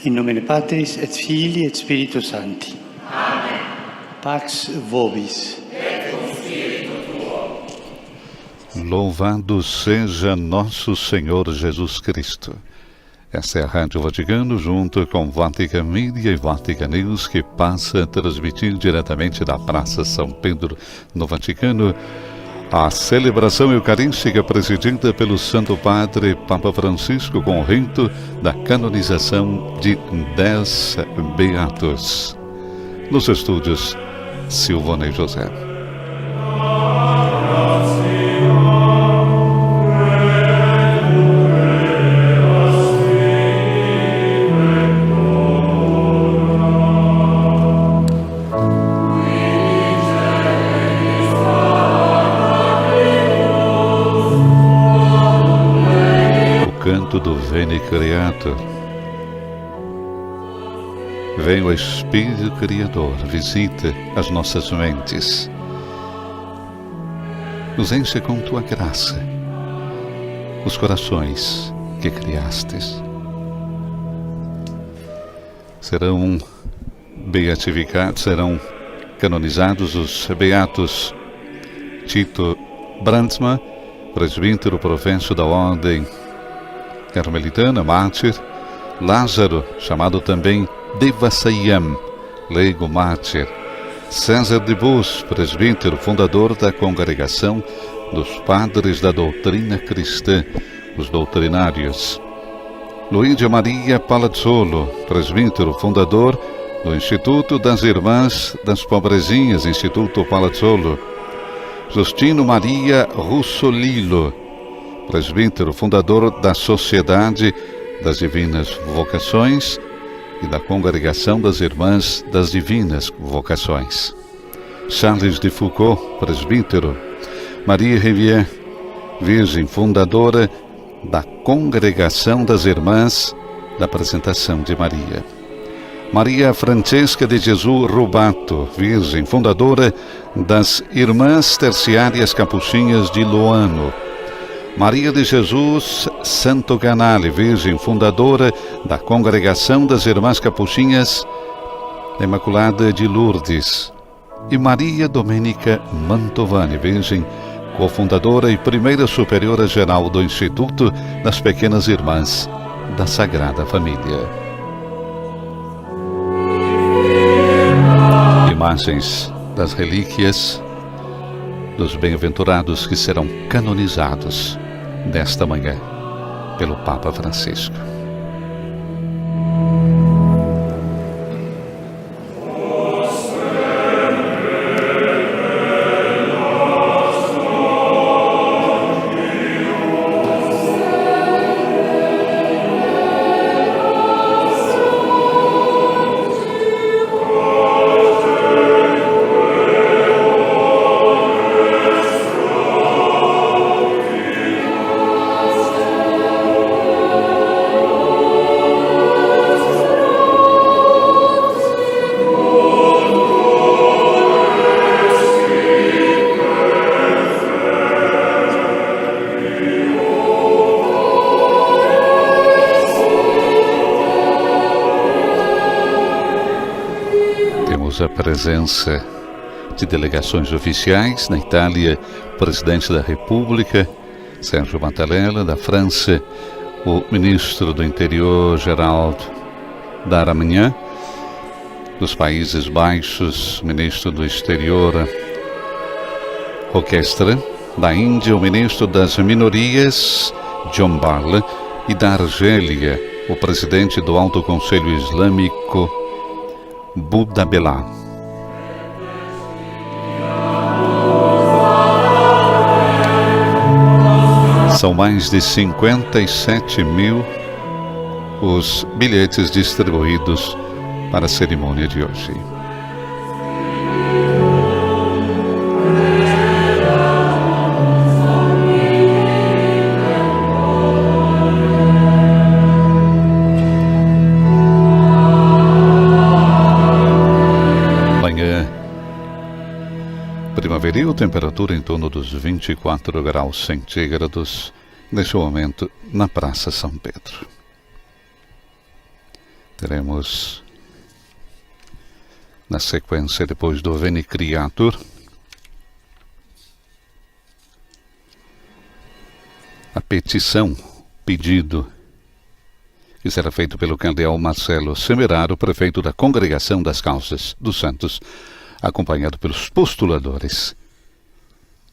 In nomine Patris et Filii et Spiritus Sancti. Amen. Pax vobis. Et cum spiritu tuo. Louvado seja nosso Senhor Jesus Cristo. Esta é a Rádio Vaticano, junto com Vatican Media e Vatican News, que passa a transmitir diretamente da Praça São Pedro, no Vaticano, a celebração eucarística presidida pelo Santo Padre Papa Francisco com o rito da canonização de 10 beatos. Nos estúdios, Silvonei José. Canto do Veni Creator. Vem o Espírito Criador, visita as nossas mentes, nos enche com tua graça, os corações que criastes. Serão beatificados, serão canonizados os beatos Tito Brandsma, presbítero professo da Ordem Carmelitana, mártir; Lázaro, chamado também Devasayam, leigo mártir; César de Bus, presbítero, fundador da Congregação dos Padres da Doutrina Cristã, os doutrinários; Luídia Maria Palazzolo, presbítero, fundador do Instituto das Irmãs das Pobrezinhas, Instituto Palazzolo; Justino Maria Russolilo, presbítero, fundador da Sociedade das Divinas Vocações e da Congregação das Irmãs das Divinas Vocações; Charles de Foucault, presbítero; Maria Rivière, virgem, fundadora da Congregação das Irmãs da Apresentação de Maria; Maria Francesca de Jesus Rubato, virgem, fundadora das Irmãs Terciárias Capuchinhas de Loano; Maria de Jesus Santo Canale, virgem, fundadora da Congregação das Irmãs Capuchinhas da Imaculada de Lourdes; e Maria Domênica Mantovani, virgem, cofundadora e primeira superiora geral do Instituto das Pequenas Irmãs da Sagrada Família. Imagens das relíquias dos bem-aventurados que serão canonizados nesta manhã pelo Papa Francisco. A presença de delegações oficiais. Na Itália, o presidente da República, Sérgio Mattarella; da França, o ministro do Interior, Gerald Darmanin; dos Países Baixos, ministro do Exterior, Roquestre; da Índia, o ministro das Minorias, John Barla; e da Argélia, o presidente do Alto Conselho Islâmico, Boudabellah. São mais de 57 mil os bilhetes distribuídos para a cerimônia de hoje. Primaveril, temperatura em torno dos 24 graus centígrados, neste momento, na Praça São Pedro. Teremos, na sequência, depois do Veni Creator, a petição, pedido, que será feito pelo cardeal Marcelo Semeraro, prefeito da Congregação das Causas dos Santos, acompanhado pelos postuladores,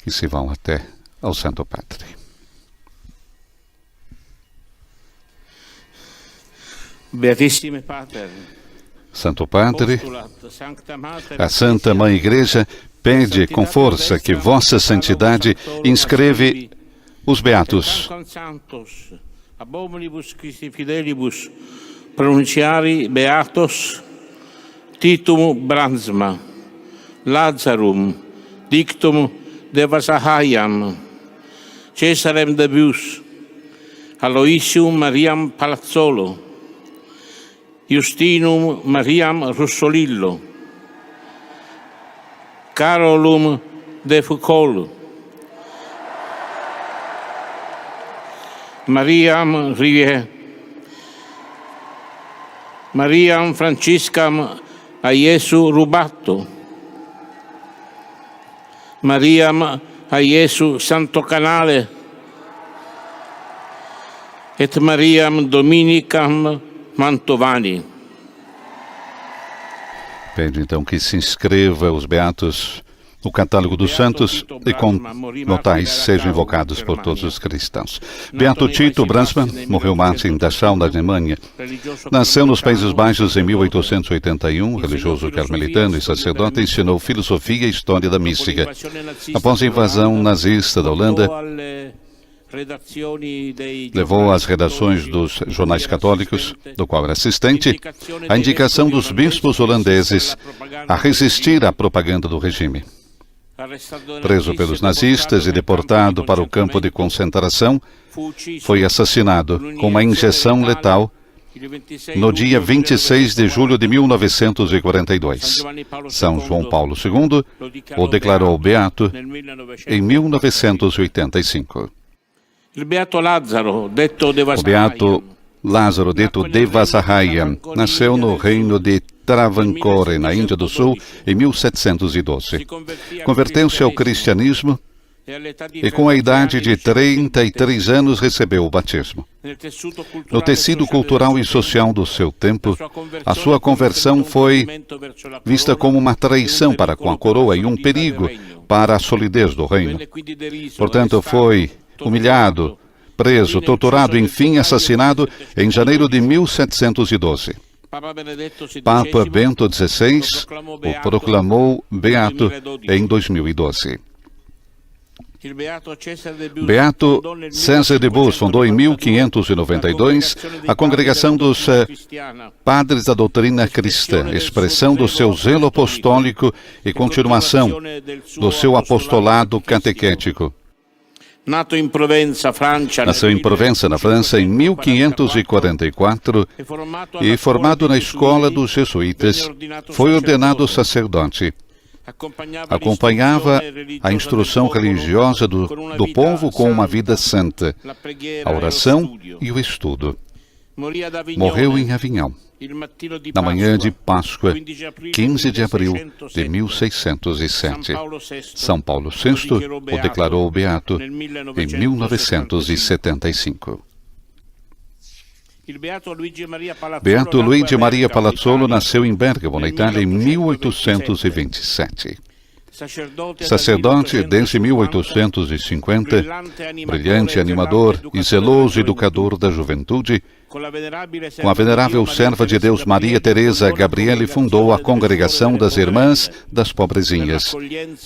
que se vão até ao Santo Padre. Beatissime Pater, Santo Padre, a Santa Mãe Igreja pede com força que Vossa Santidade inscreve os Beatos. Ab omnibus Christi fidelibus pronunciari beatos Titum Bransma, Lazarum, Dictum Devasahayam, Cesarem Debius, Aloysium Mariam Palazzolo, Justinum Mariam Russolillo, Carolum de Foucault, Mariam Rivière, Mariam Franciscam Aiesu Rubato, Mariam Aiesu Santo Canale, et Mariam Dominicam Mantovani. Pede então que se inscreva os Beatos no catálogo dos santos e com notais sejam invocados por todos os cristãos. Beato Tito Bransman morreu mártir em Dachau, na Alemanha. Nasceu nos Países Baixos em 1881, religioso carmelitano e sacerdote, ensinou filosofia e história da mística. Após a invasão nazista da Holanda, levou às redações dos jornais católicos, do qual era assistente, a indicação dos bispos holandeses a resistir à propaganda do regime. Preso pelos nazistas e deportado para o campo de concentração, foi assassinado com uma injeção letal no dia 26 de julho de 1942. São João Paulo II o declarou beato em 1985. O Beato Lázaro, detto Devasahayam, nasceu no reino de Travancore, na Índia do Sul, em 1712. Converteu-se ao cristianismo e, com a idade de 33 anos, recebeu o batismo. No tecido cultural e social do seu tempo, a sua conversão foi vista como uma traição para com a coroa e um perigo para a solidez do reino. Portanto, foi humilhado, preso, torturado e, enfim, assassinado em janeiro de 1712. Papa Bento XVI o proclamou beato em 2012. Beato César de Bus fundou em 1592 a Congregação dos Padres da Doutrina Cristã, expressão do seu zelo apostólico e continuação do seu apostolado catequético. Nasceu em Provença, na França, em 1544 e, formado na escola dos jesuítas, foi ordenado sacerdote. Acompanhava a instrução religiosa do povo com uma vida santa, a oração e o estudo. Morreu em Avignon, na manhã de Páscoa, 15 de abril de 1607. São Paulo VI o declarou beato em 1975. Beato Luigi Maria Palazzolo nasceu em Bergamo, na Itália, em 1827. Sacerdote desde 1850, brilhante animador e zeloso educador da juventude, com a venerável serva de Deus Maria Teresa Gabriele fundou a Congregação das Irmãs das Pobrezinhas,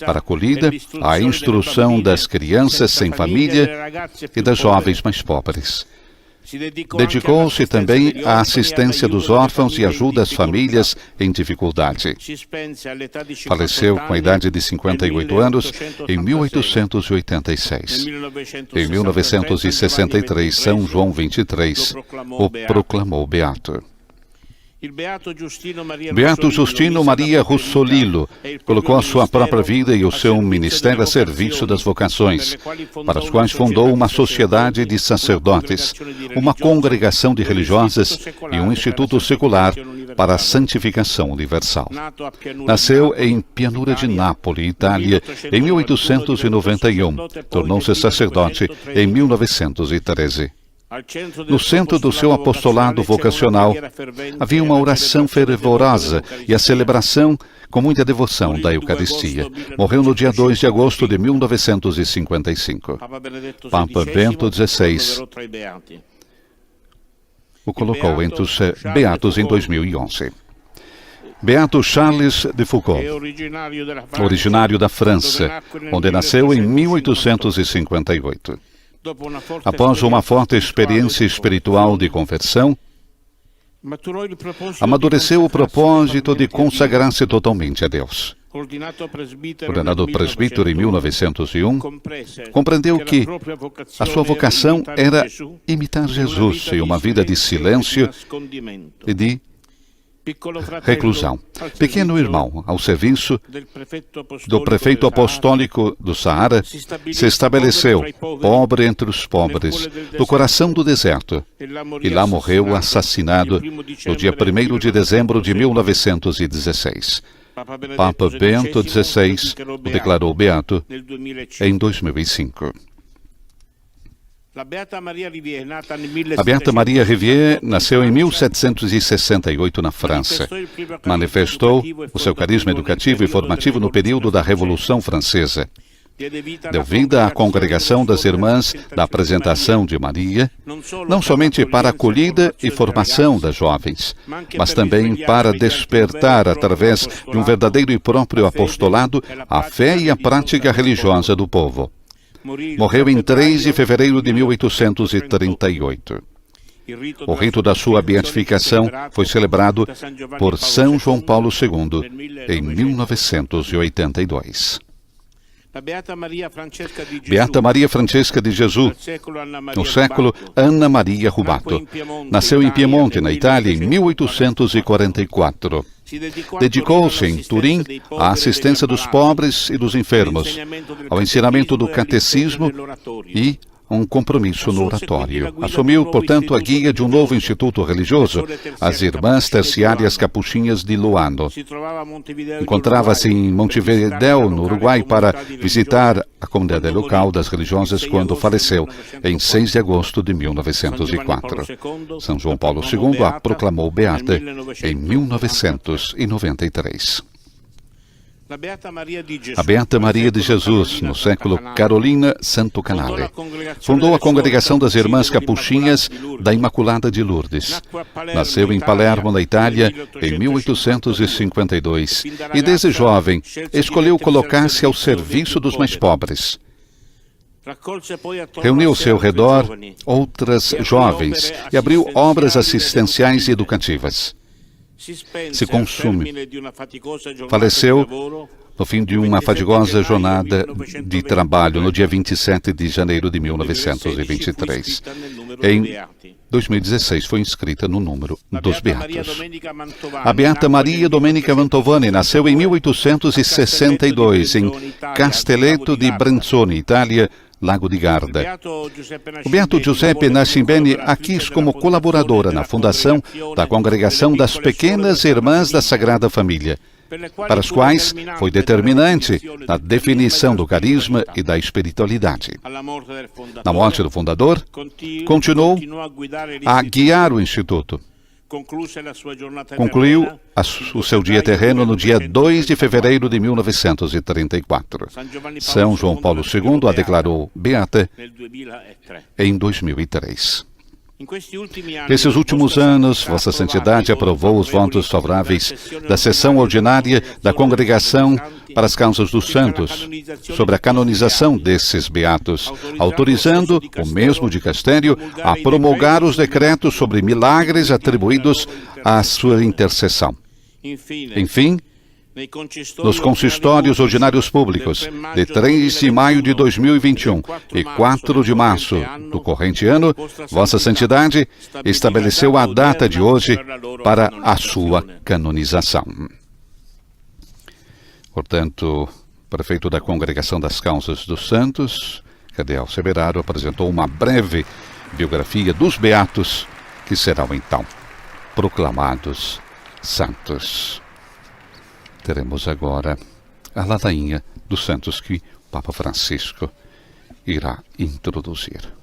para a acolhida, a instrução das crianças sem família e das jovens mais pobres. Dedicou-se também à assistência dos órfãos e ajuda às famílias em dificuldade. Faleceu com a idade de 58 anos em 1886. Em 1963, São João XXIII o proclamou beato. Beato Giustino Maria Russolillo colocou a sua própria vida e o seu ministério a serviço das vocações, para as quais fundou uma sociedade de sacerdotes, uma congregação de religiosas e um instituto secular para a santificação universal. Nasceu em Pianura de Nápoles, Itália, em 1891. Tornou-se sacerdote em 1913. No centro do seu apostolado vocacional, havia uma oração fervorosa e a celebração com muita devoção da Eucaristia. Morreu no dia 2 de agosto de 1955. Papa Bento XVI o colocou entre os beatos em 2011. Beato Charles de Foucault, originário da França, onde nasceu em 1858. Após uma forte experiência espiritual de conversão, amadureceu o propósito de consagrar-se totalmente a Deus. Ordenado presbítero em 1901, compreendeu que a sua vocação era imitar Jesus em uma vida de silêncio e de reclusão. Pequeno irmão, ao serviço do prefeito apostólico do Saara, se estabeleceu, pobre entre os pobres, no coração do deserto, e lá morreu assassinado no dia 1º de dezembro de 1916. Papa Bento XVI o declarou beato em 2005. A Beata Maria Rivière nasceu em 1768 na França. Manifestou o seu carisma educativo e formativo no período da Revolução Francesa. Deu vida à Congregação das Irmãs da Apresentação de Maria, não somente para a acolhida e formação das jovens, mas também para despertar, através de um verdadeiro e próprio apostolado, a fé e a prática religiosa do povo. Morreu em 3 de fevereiro de 1838. O rito da sua beatificação foi celebrado por São João Paulo II em 1982. Beata Maria Francesca de Jesus, no século Anna Maria Rubato, nasceu em Piemonte, na Itália, em 1844. Dedicou-se em Turim à assistência dos pobres e dos enfermos, ao ensinamento do catecismo e um compromisso no oratório. Assumiu, portanto, a guia de um novo instituto religioso, as Irmãs Terciárias Capuchinhas de Luano. Encontrava-se em Montevidéu, no Uruguai, para visitar a comunidade local das religiosas quando faleceu, em 6 de agosto de 1904. São João Paulo II a proclamou beata em 1993. A Beata Maria de Jesus, no século Carolina Santo Canale, fundou a Congregação das Irmãs Capuchinhas da Imaculada de Lourdes. Nasceu em Palermo, na Itália, em 1852 e, desde jovem, escolheu colocar-se ao serviço dos mais pobres. Reuniu ao seu redor outras jovens e abriu obras assistenciais e educativas. Se consume. Faleceu no fim de uma fadigosa jornada de trabalho no dia 27 de janeiro de 1923. Em 2016 foi inscrita no número dos Beatos. A Beata Maria Domenica Mantovani nasceu em 1862 em Castelletto di Brenzone, Itália, Lago di Garda. O Beato Giuseppe Nascimbene a quis como colaboradora na fundação da Congregação das Pequenas Irmãs da Sagrada Família, para as quais foi determinante na definição do carisma e da espiritualidade. Na morte do fundador, continuou a guiar o Instituto. Concluiu o seu dia terreno no dia 2 de fevereiro de 1934. São João Paulo II a declarou beata em 2003. Nesses últimos anos, Vossa Santidade aprovou os votos favoráveis da sessão ordinária da Congregação para as Causas dos Santos, sobre a canonização desses beatos, autorizando o mesmo dicastério a promulgar os decretos sobre milagres atribuídos à sua intercessão. Enfim, nos consistórios ordinários públicos de 3 de maio de 2021 e 4 de março do corrente ano, Vossa Santidade estabeleceu a data de hoje para a sua canonização. Portanto, o prefeito da Congregação das Causas dos Santos, Cardeal Semeraro, apresentou uma breve biografia dos beatos que serão então proclamados santos. Teremos agora a ladainha dos santos que o Papa Francisco irá introduzir.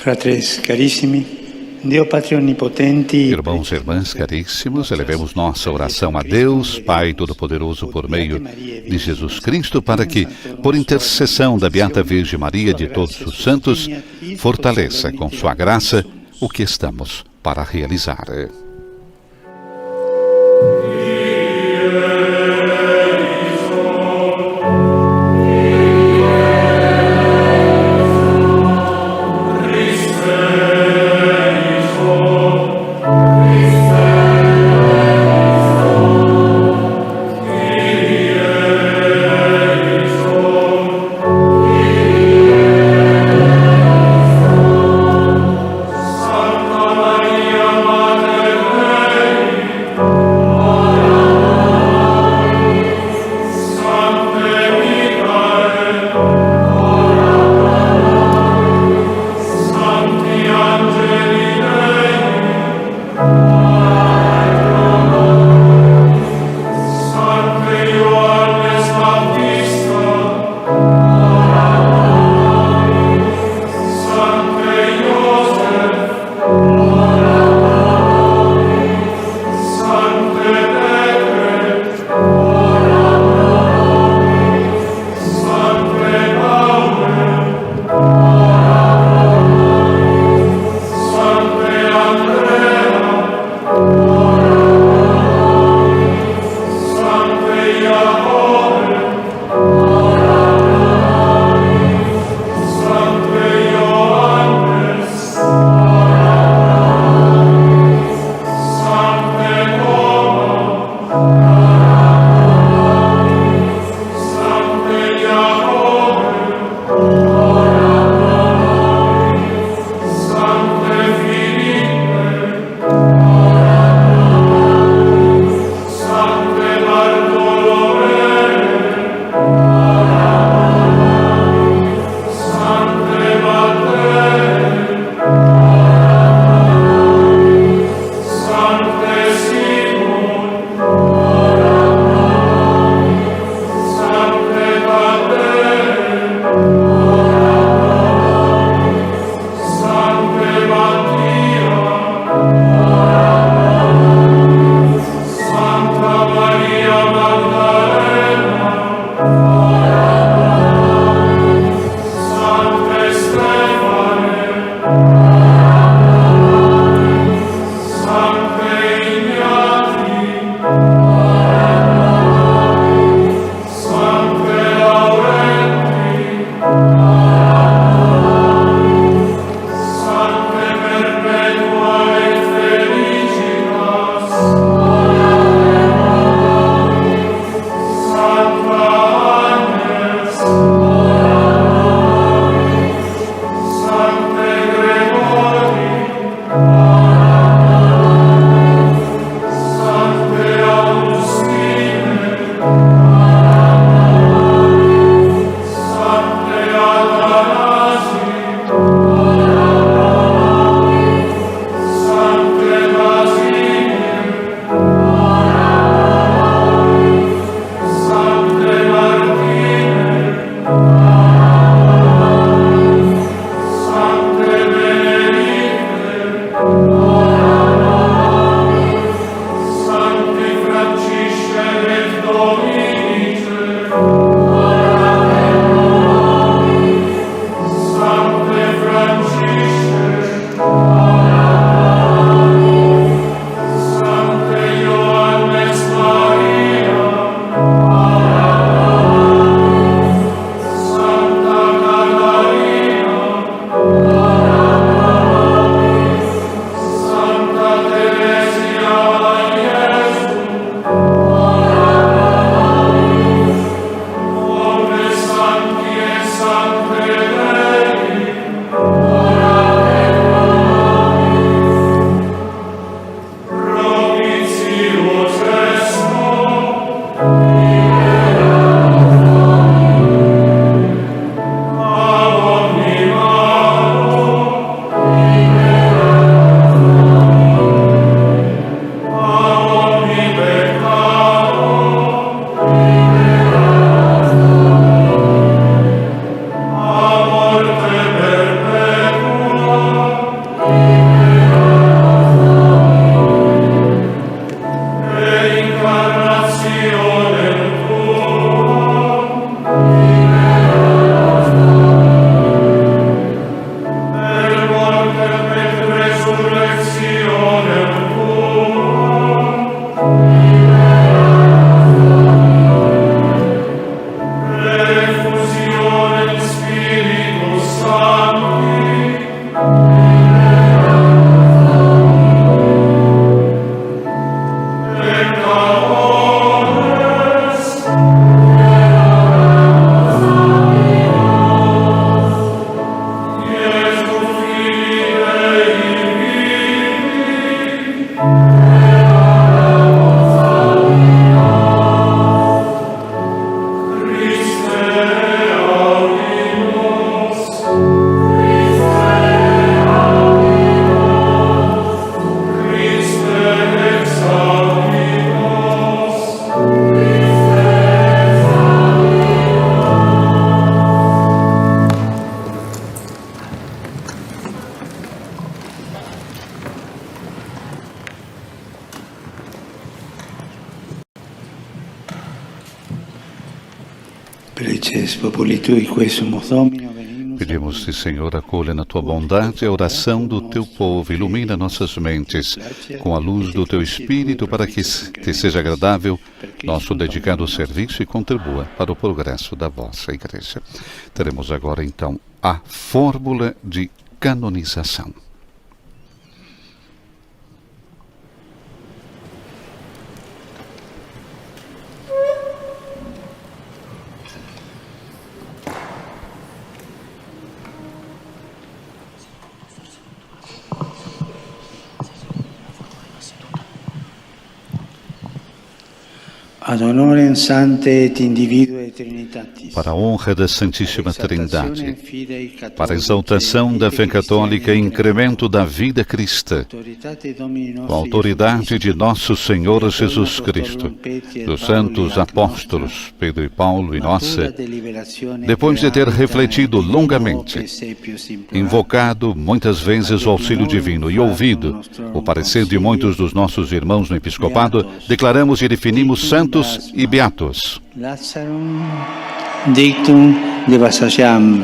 Fratres carissimi, Dio Patria Onipotente. Irmãos e irmãs caríssimos, elevemos nossa oração a Deus, Pai Todo-Poderoso, por meio de Jesus Cristo, para que, por intercessão da Beata Virgem Maria e de todos os santos, fortaleça com sua graça o que estamos para realizar. Preces populi tui, quesumus Domino, venimus. Pedimos-te, Senhor, acolha na tua bondade a oração do teu povo, ilumina nossas mentes com a luz do teu Espírito, para que te seja agradável nosso dedicado serviço e contribua para o progresso da vossa Igreja. Teremos agora, então, a fórmula de canonização. Ad honorem Sanctae et Individue Trinitatis. Para a honra da Santíssima Trindade, para a exaltação da fé católica e incremento da vida cristã, com a autoridade de nosso Senhor Jesus Cristo, dos santos apóstolos Pedro e Paulo e nossa, depois de ter refletido longamente, invocado muitas vezes o auxílio divino e ouvido o parecer de muitos dos nossos irmãos no episcopado, declaramos e definimos santos e beatos. Lazarum dictum de Vassasiam,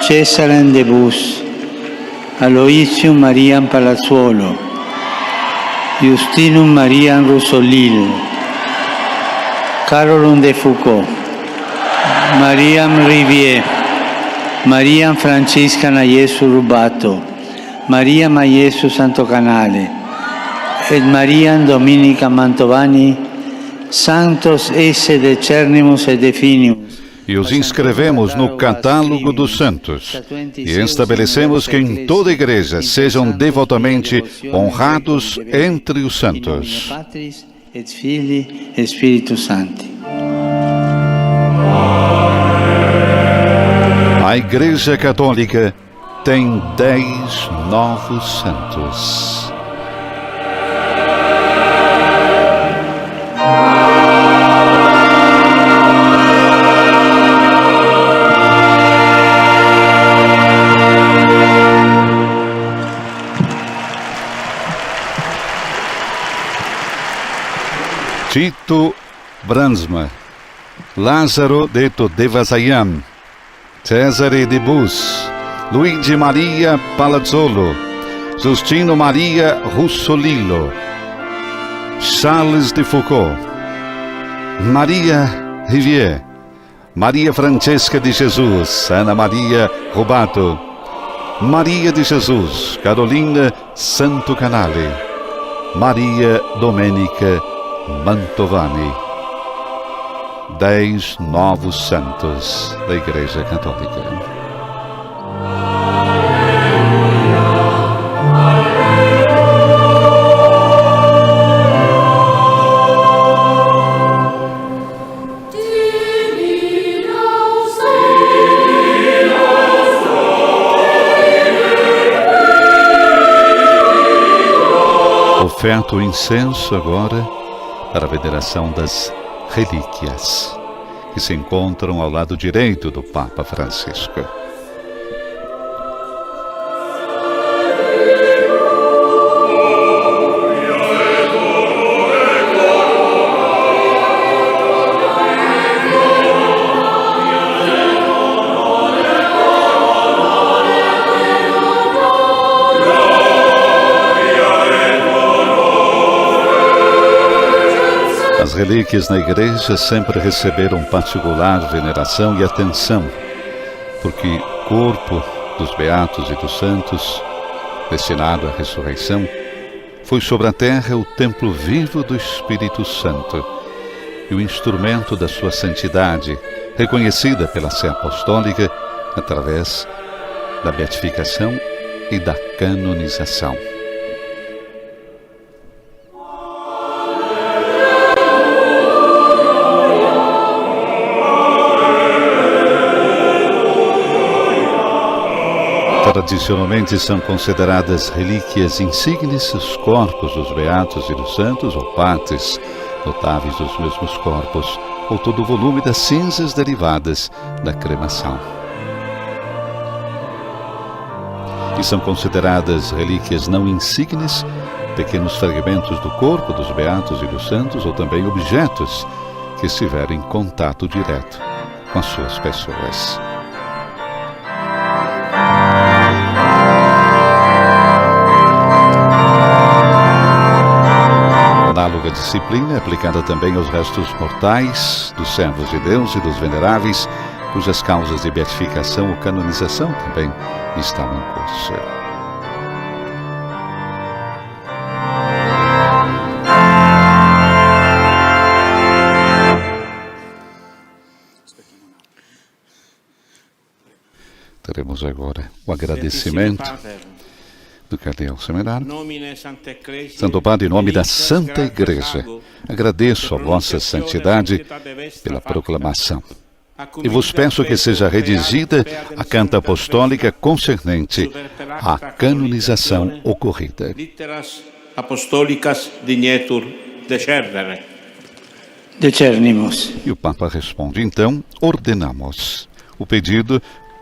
Cesarem de Bus, Aloysium Mariam Palazzuolo, Justinum Mariam Russolil, Carolum de Foucault, Mariam Rivier, Mariam Francisca Naiesu Rubato, Mariam Aiesu Santo Canale, et Mariam Dominica Mantovani, Santos esse decernimus et definimus. E os inscrevemos no catálogo dos santos e estabelecemos que em toda a igreja sejam devotamente honrados entre os santos. Patris et Filii et Spiritus Sancti. A Igreja Católica tem 10 novos santos. Tito Bransma, Lázaro detto de Vassaiam, Cesare de Bus, Luigi Maria Palazzolo, Justino Maria Russolillo, Charles de Foucault, Maria Rivier, Maria Francesca de Jesus, Ana Maria Rubato, Maria de Jesus, Carolina Santo Canale, Maria Domenica Mantovani. 10 novos santos da Igreja Católica. Oferta o incenso agora para a veneração das relíquias, que se encontram ao lado direito do Papa Francisco. As relíquias na igreja sempre receberam particular veneração e atenção, porque o corpo dos beatos e dos santos, destinado à ressurreição, foi sobre a terra o templo vivo do Espírito Santo e o instrumento da sua santidade, reconhecida pela Sé Apostólica através da beatificação e da canonização. Tradicionalmente são consideradas relíquias insígnes os corpos dos beatos e dos santos, ou partes notáveis dos mesmos corpos, ou todo o volume das cinzas derivadas da cremação. E são consideradas relíquias não insígnes pequenos fragmentos do corpo dos beatos e dos santos, ou também objetos que estiverem em contato direto com as suas pessoas. Análoga disciplina é aplicada também aos restos mortais dos servos de Deus e dos veneráveis, cujas causas de beatificação ou canonização também estão em curso. Teremos agora o agradecimento do cardeal Semerário. Santo Padre, em nome da Santa Igreja, agradeço a vossa santidade pela proclamação e vos peço que seja redigida a carta apostólica concernente à canonização ocorrida. Apostólicas dignetur decernere. Decernimos. E o Papa responde, então, ordenamos o pedido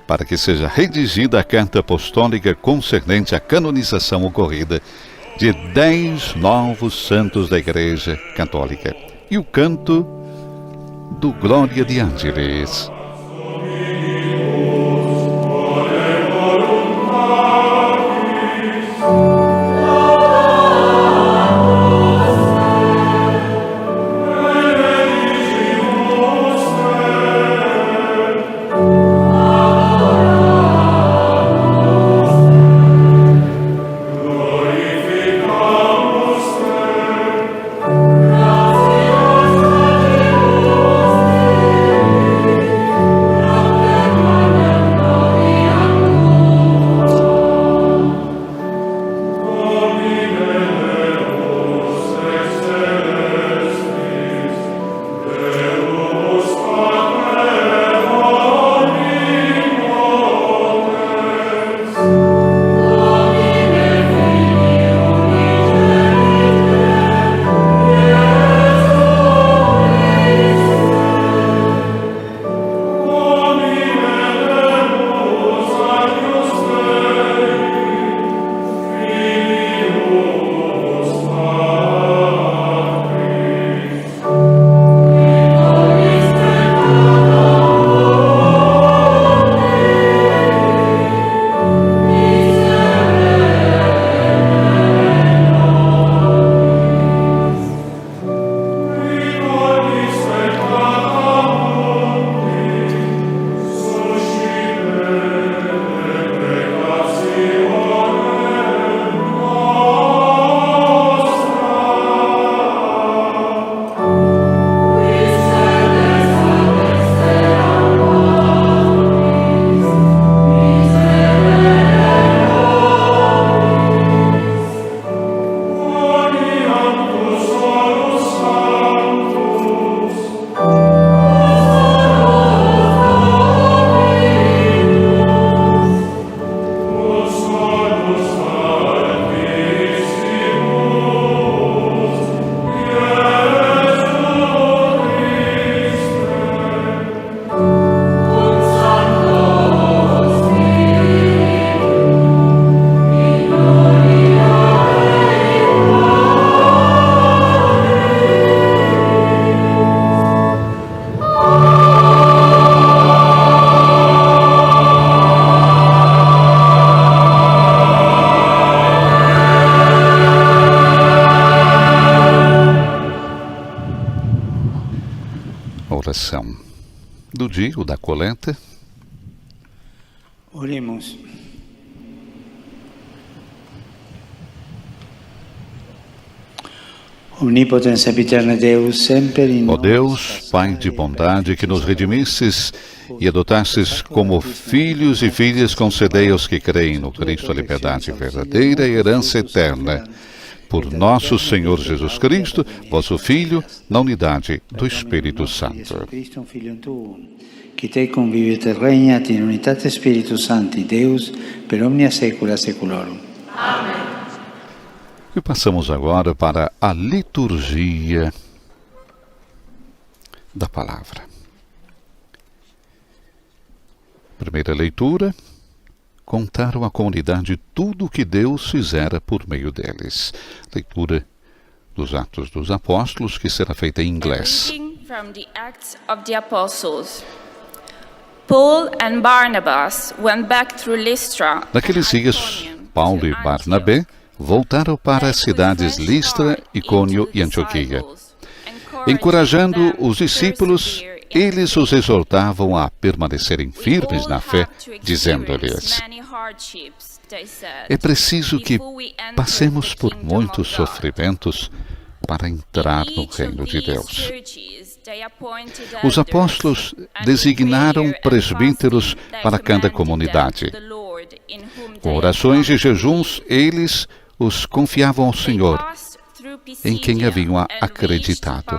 para que seja redigida a carta apostólica concernente à canonização ocorrida de 10 novos santos da Igreja Católica e o canto do Glória de Ángeles. Oração do dia, o da coleta. Oremos. Omnipotens sempiterno Deus, sempre in Ó Deus, Pai de bondade, que nos redimistes e adotastes como filhos e filhas, concedei aos que creem no Cristo a liberdade verdadeira e herança eterna. Por nosso Senhor Jesus Cristo, vosso Filho, na unidade do Espírito Santo. Cristo, Filho tuo, que te convivit et regnat in unitate Spiritus Sancti, Deus, per omnia saecula saeculorum. Amém. E passamos agora para a liturgia da palavra. Primeira leitura. Contaram à comunidade tudo o que Deus fizera por meio deles. Leitura dos Atos dos Apóstolos, que será feita em inglês. Reading from the Acts of the Apostles. Paul and Barnabas went back through Lystra. Naqueles dias, Paulo e Barnabé voltaram para as cidades Listra, Icônio e Antioquia. Encorajando os discípulos, eles os exortavam a permanecerem firmes na fé, dizendo-lhes: é preciso que passemos por muitos sofrimentos para entrar no reino de Deus. Os apóstolos designaram presbíteros para cada comunidade. Com orações e jejuns, eles os confiavam ao Senhor, em quem haviam acreditado.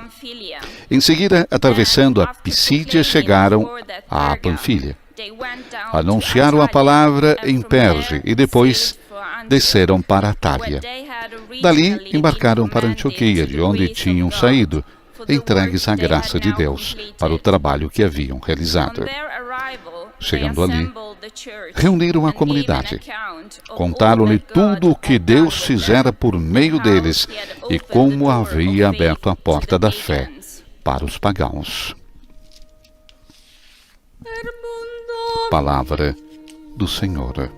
Em seguida, atravessando a Pisídia, chegaram à Panfilha. Anunciaram a palavra em Perge e depois desceram para Atália. Dali, embarcaram para Antioquia, de onde tinham saído, entregues à graça de Deus para o trabalho que haviam realizado. Chegando ali, reuniram a comunidade, contaram-lhe tudo o que Deus fizera por meio deles e como havia aberto a porta da fé para os pagãos. Palavra do Senhor.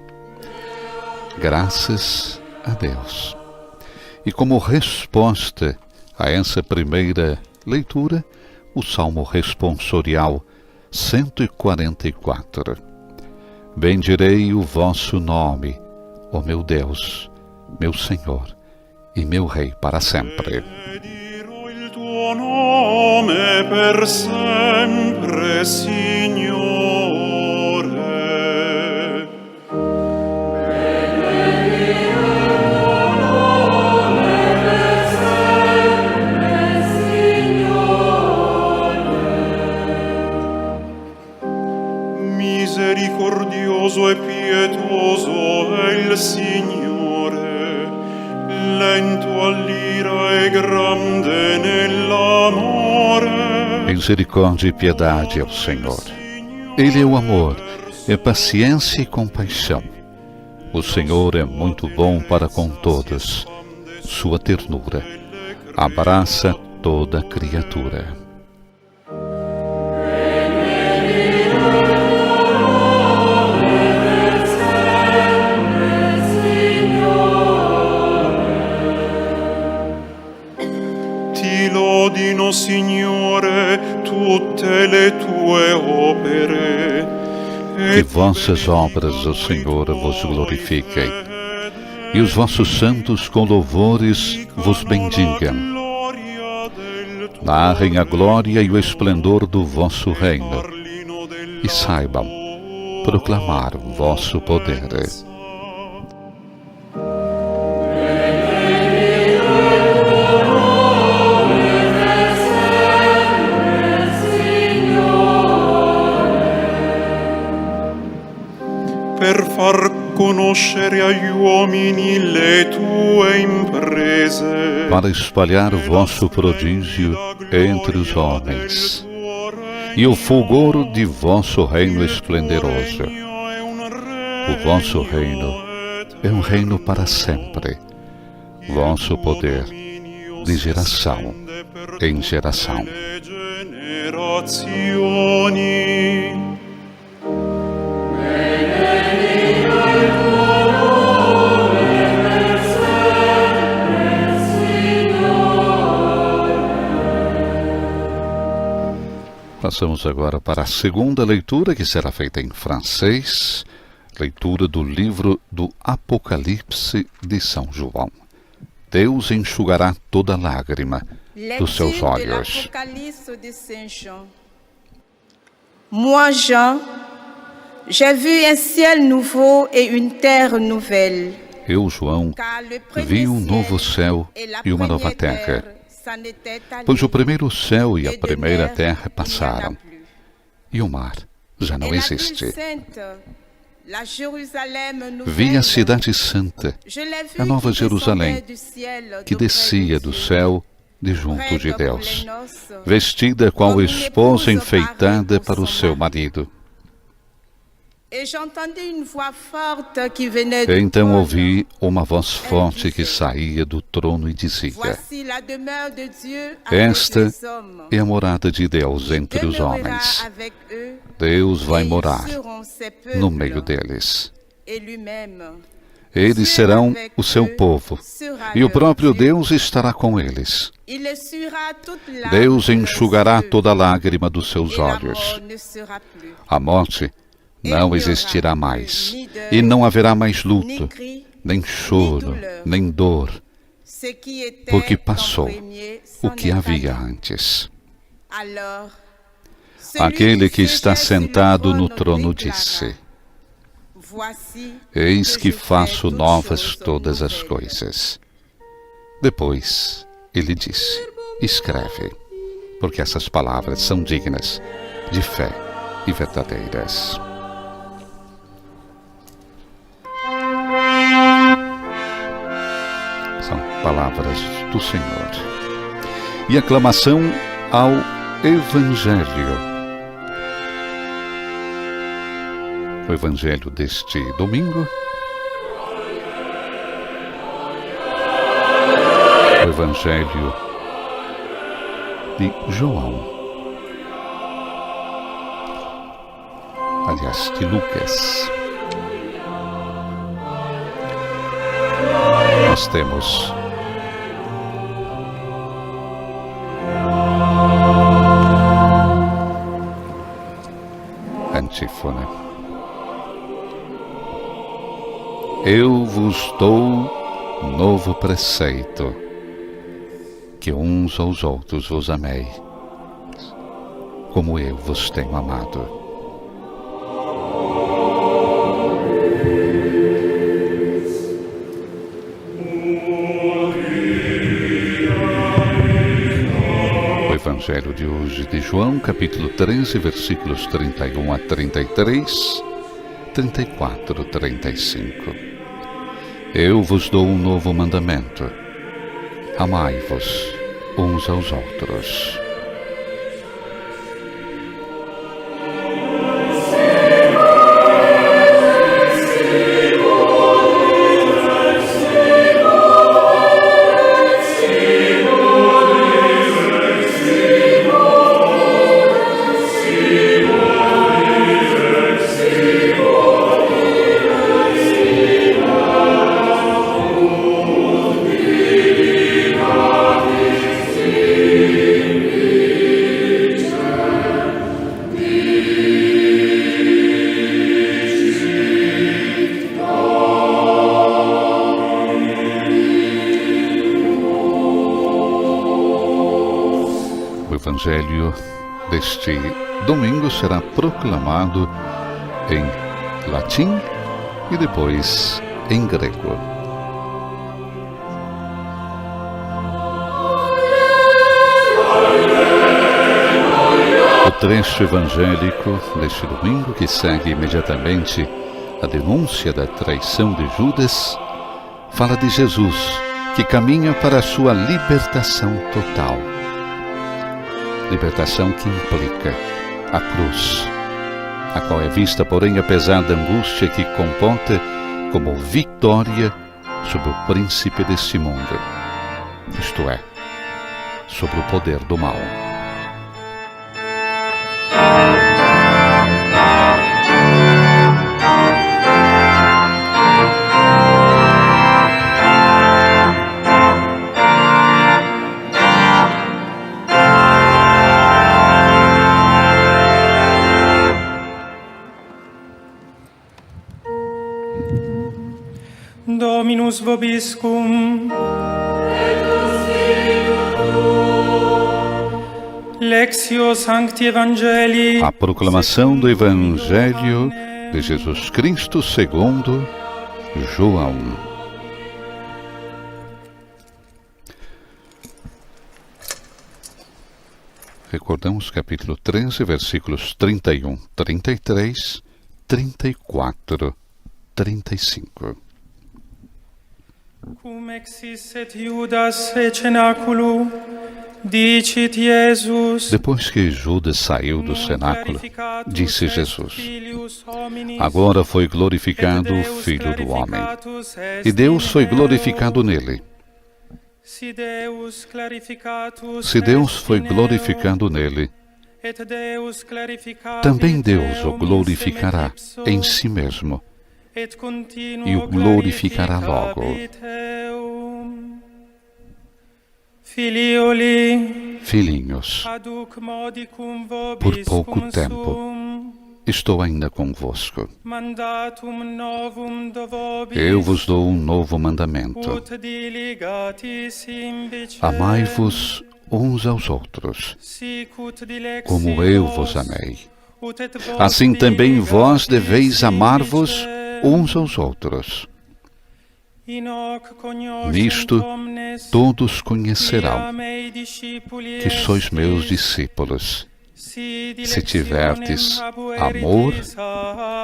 Graças a Deus. E como resposta a essa primeira leitura, o Salmo responsorial 144. Bendirei o vosso nome, ó meu Deus, meu Senhor e meu Rei para sempre. Bendirò il tuo nome per sempre, Signore. Misericordioso e pietoso è il Signore, lento all'ira e grande nell'amore. Misericórdia e piedade ao Senhor. Ele é o amor, é paciência e compaixão. O Senhor é muito bom para com todos. Sua ternura abraça toda criatura. Lodino, Signore, tutte le tue opere. Que vossas obras, ó Senhor, vos glorifiquem, e os vossos santos com louvores vos bendigam. Narrem a glória e o esplendor do vosso reino, e saibam proclamar o vosso poder. Per far conoscere agli uomini le tue imprese. Para espalhar o vosso prodígio entre os homens, e o fulgor de vosso reino esplendoroso. O vosso reino é um reino para sempre, vosso poder de geração em geração. Passamos agora para a segunda leitura, que será feita em francês, leitura do livro do Apocalipse de São João. Deus enxugará toda lágrima dos seus olhos. Moi, Jean, j'ai vu un ciel nouveau et une terre nouvelle. Eu, João, vi um novo céu e uma nova terra, pois o primeiro céu e a primeira terra passaram, e o mar já não existe. Vi a cidade santa, a nova Jerusalém, que descia do céu de junto de Deus, vestida qual esposa enfeitada para o seu marido. Et j'entendis une voix forte qui venait du Então trône. ouvi uma voz forte que saía do trono e dizia: Voici la demeure de Dieu avec Esta les hommes. é a morada de Deus entre os Demeurera homens. avec eux, Deus vai et ils morar seront ses no peuples, meio deles. et lui-même Eles serão o seu povo, sera e o leur próprio Dieu. Deus estará com eles. Il essuiera toute larme Deus de leurs enxugará yeux, toda lágrima dos seus et la olhos. mort ne sera plus. A morte não existirá mais, e não haverá mais luto, nem choro, nem dor, Ce qui était porque en passou premier o s'en que est havia allé. antes. Alors, celui Aquele que siégeait está sur le sentado no trône trono déclara, disse: Voici Eis que je fais faço toutes novas choses todas as nouvelles. coisas. Depois ele disse: Escreve, porque essas palavras são dignas de fé e verdadeiras. São palavras do Senhor. E aclamação ao Evangelho. O Evangelho deste domingo. O Evangelho de João. Aliás, de Lucas. Nós temos antífona. Eu vos dou novo preceito, que uns aos outros vos amei, como eu vos tenho amado. O Evangelho de hoje de João, capítulo 13, versículos 31 a 33, 34, 35. Eu vos dou um novo mandamento: amai-vos uns aos outros. O Evangelho deste domingo será proclamado em latim e depois em grego. O trecho evangélico deste domingo, que segue imediatamente a denúncia da traição de Judas, fala de Jesus, que caminha para a sua libertação total. Libertação que implica a cruz, a qual é vista, porém, apesar da angústia que comporta, como vitória sobre o príncipe deste mundo, isto é, sobre o poder do mal. Dominus vobiscum. Lectio Sancti Evangelii. A proclamação do Evangelho de Jesus Cristo segundo João. Recordamos capítulo 13, versículos 31, 33, 34, 35. Cum exisset Iudas e cenaculo, Dicit Iesus, Depois que Judas saiu do cenáculo, disse Jesus: Agora foi glorificado o Filho do Homem, e Deus foi glorificado nele. Se Deus foi glorificado nele, também Deus o glorificará em si mesmo, e o glorificará logo. Filhinhos, por pouco tempo estou ainda convosco. Eu vos dou um novo mandamento: amai-vos uns aos outros, como eu vos amei. Assim também vós deveis amar-vos uns aos outros. Nisto todos conhecerão que sois meus discípulos, se tiverdes amor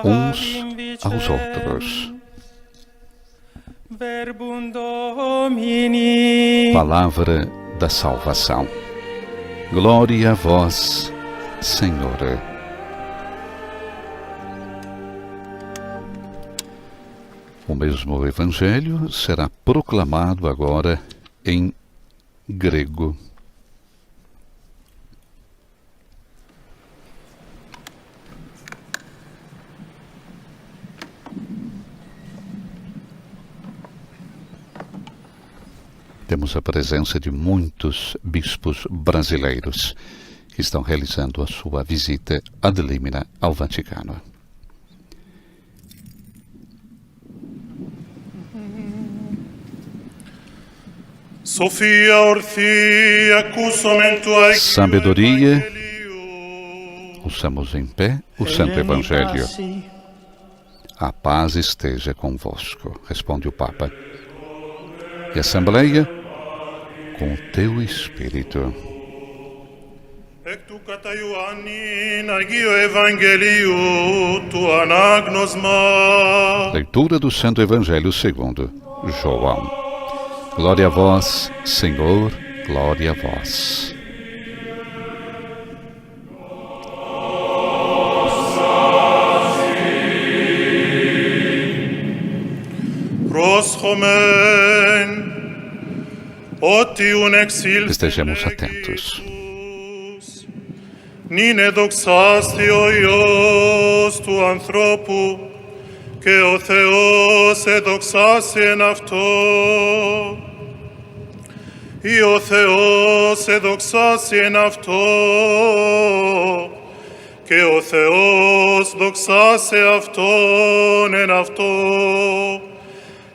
uns aos outros. Palavra da salvação. Glória a vós, Senhor. O mesmo Evangelho será proclamado agora em grego. Temos a presença de muitos bispos brasileiros que estão realizando a sua visita ad limina ao Vaticano. Sabedoria, ouçamos em pé o Santo Evangelho. A paz esteja convosco, responde o Papa. E a Assembleia, com o teu Espírito. Leitura do Santo Evangelho segundo João. Glória a vós, Senhor, glória a vós. Estejamos atentos. Nine doxasti o Ios tu anthropu, que o Θεός εδοξάσει εν αυτό. Ή ο Θεός εδοξάσει εν αυτό, και ο Θεός δοξάσει αυτόν εν αυτό,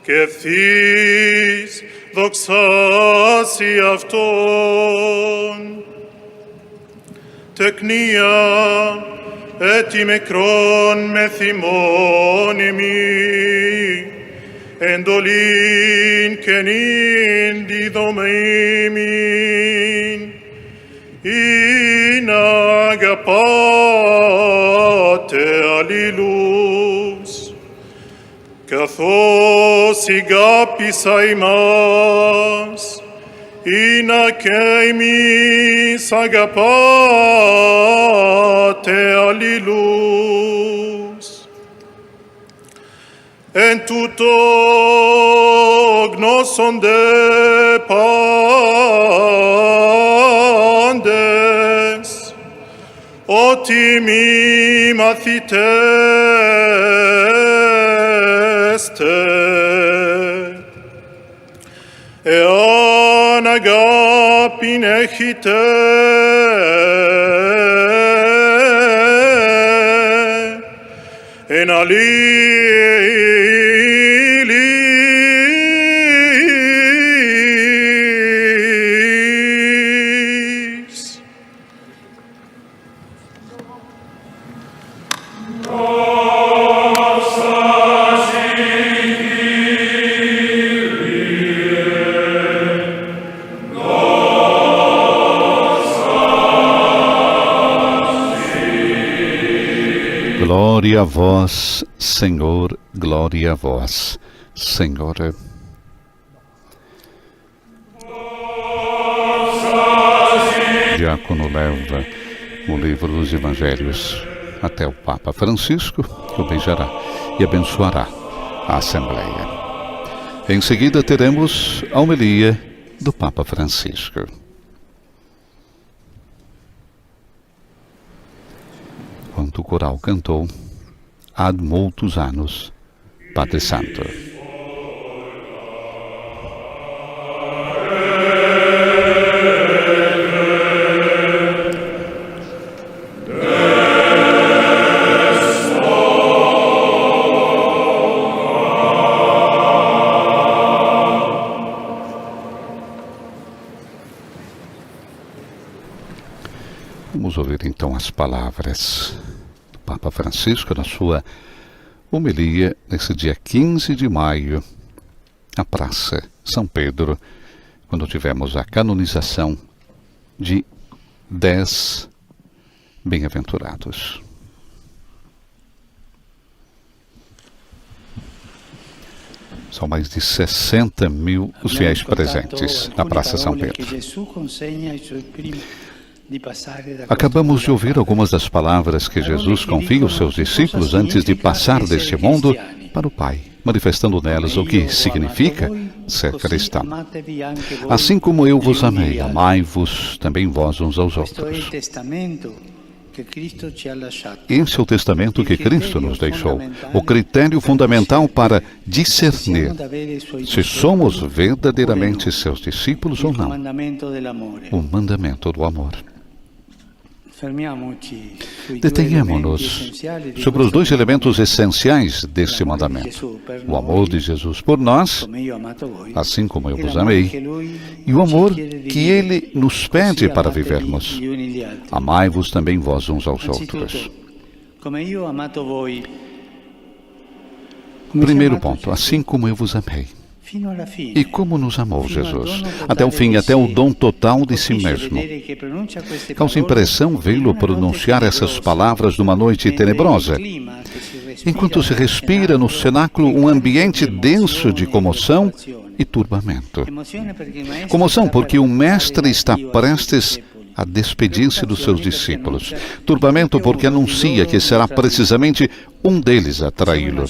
και ευθύς δοξάσει αυτόν. Τεκνία, έτι μικρόν με θυμώνυμη, εντολήν καινήν διδομήμην, ειν αγαπάτε αλλήλους, καθώς ηγάπησα ημάς, ειν και εμείς αγαπάτε αλλήλους. Εν τούτο γνώσονται πάντες, ότι μη μαθητέστε. Εάν αγάπην έχετε, εν αλλήλεις. Glória a vós, Senhor, glória a vós, Senhor. diácono leva o livro dos Evangelhos até o Papa Francisco, que o beijará e abençoará a Assembleia. Em seguida teremos a homilia do Papa Francisco. Quando o coral cantou Ad multos anos, Padre Santo. Vamos ouvir então as palavras do Papa Francisco na sua homilia nesse dia 15 de maio, na Praça São Pedro, quando tivemos a canonização de 10 bem-aventurados. São mais de 60 mil os fiéis presentes na Praça São Pedro. Acabamos de ouvir algumas das palavras que Jesus confia aos seus discípulos antes de passar deste mundo para o Pai, manifestando nelas o que significa ser cristão. Assim como eu vos amei, amai-vos também vós uns aos outros. Esse é o testamento que Cristo nos deixou, o critério fundamental para discernir se somos verdadeiramente seus discípulos ou não. O mandamento do amor. Detenhamos-nos sobre os dois elementos essenciais deste mandamento: o amor de Jesus por nós, assim como eu vos amei, e o amor que Ele nos pede para vivermos. Amai-vos também vós uns aos outros. Primeiro ponto, assim como eu vos amei. E como nos amou Jesus? Até o fim, até o dom total de si mesmo. Causa impressão vê-lo pronunciar essas palavras numa noite tenebrosa, enquanto se respira no cenáculo um ambiente denso de comoção e turbamento. Comoção porque o Mestre está prestes a despedir-se dos seus discípulos. Turbamento porque anuncia que será precisamente um deles a traí-lo.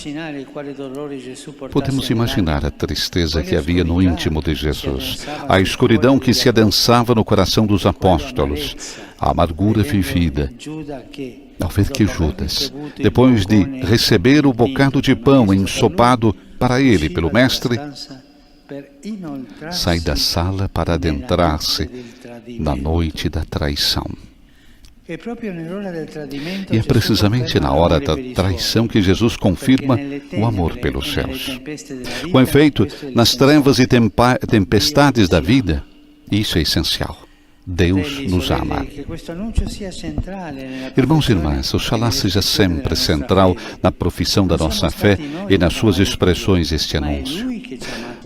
Podemos imaginar a tristeza que havia no íntimo de Jesus, a escuridão que se adensava no coração dos apóstolos, a amargura vivida ao ver que Judas, depois de receber o bocado de pão ensopado para ele pelo Mestre, sai da sala para adentrar-se na noite da traição. E é precisamente na hora da traição que Jesus confirma o amor pelos céus. Com efeito, nas trevas e tempestades da vida, isso é essencial. Deus nos ama. Irmãos e irmãs, oxalá seja sempre central na profissão da nossa fé e nas suas expressões este anúncio.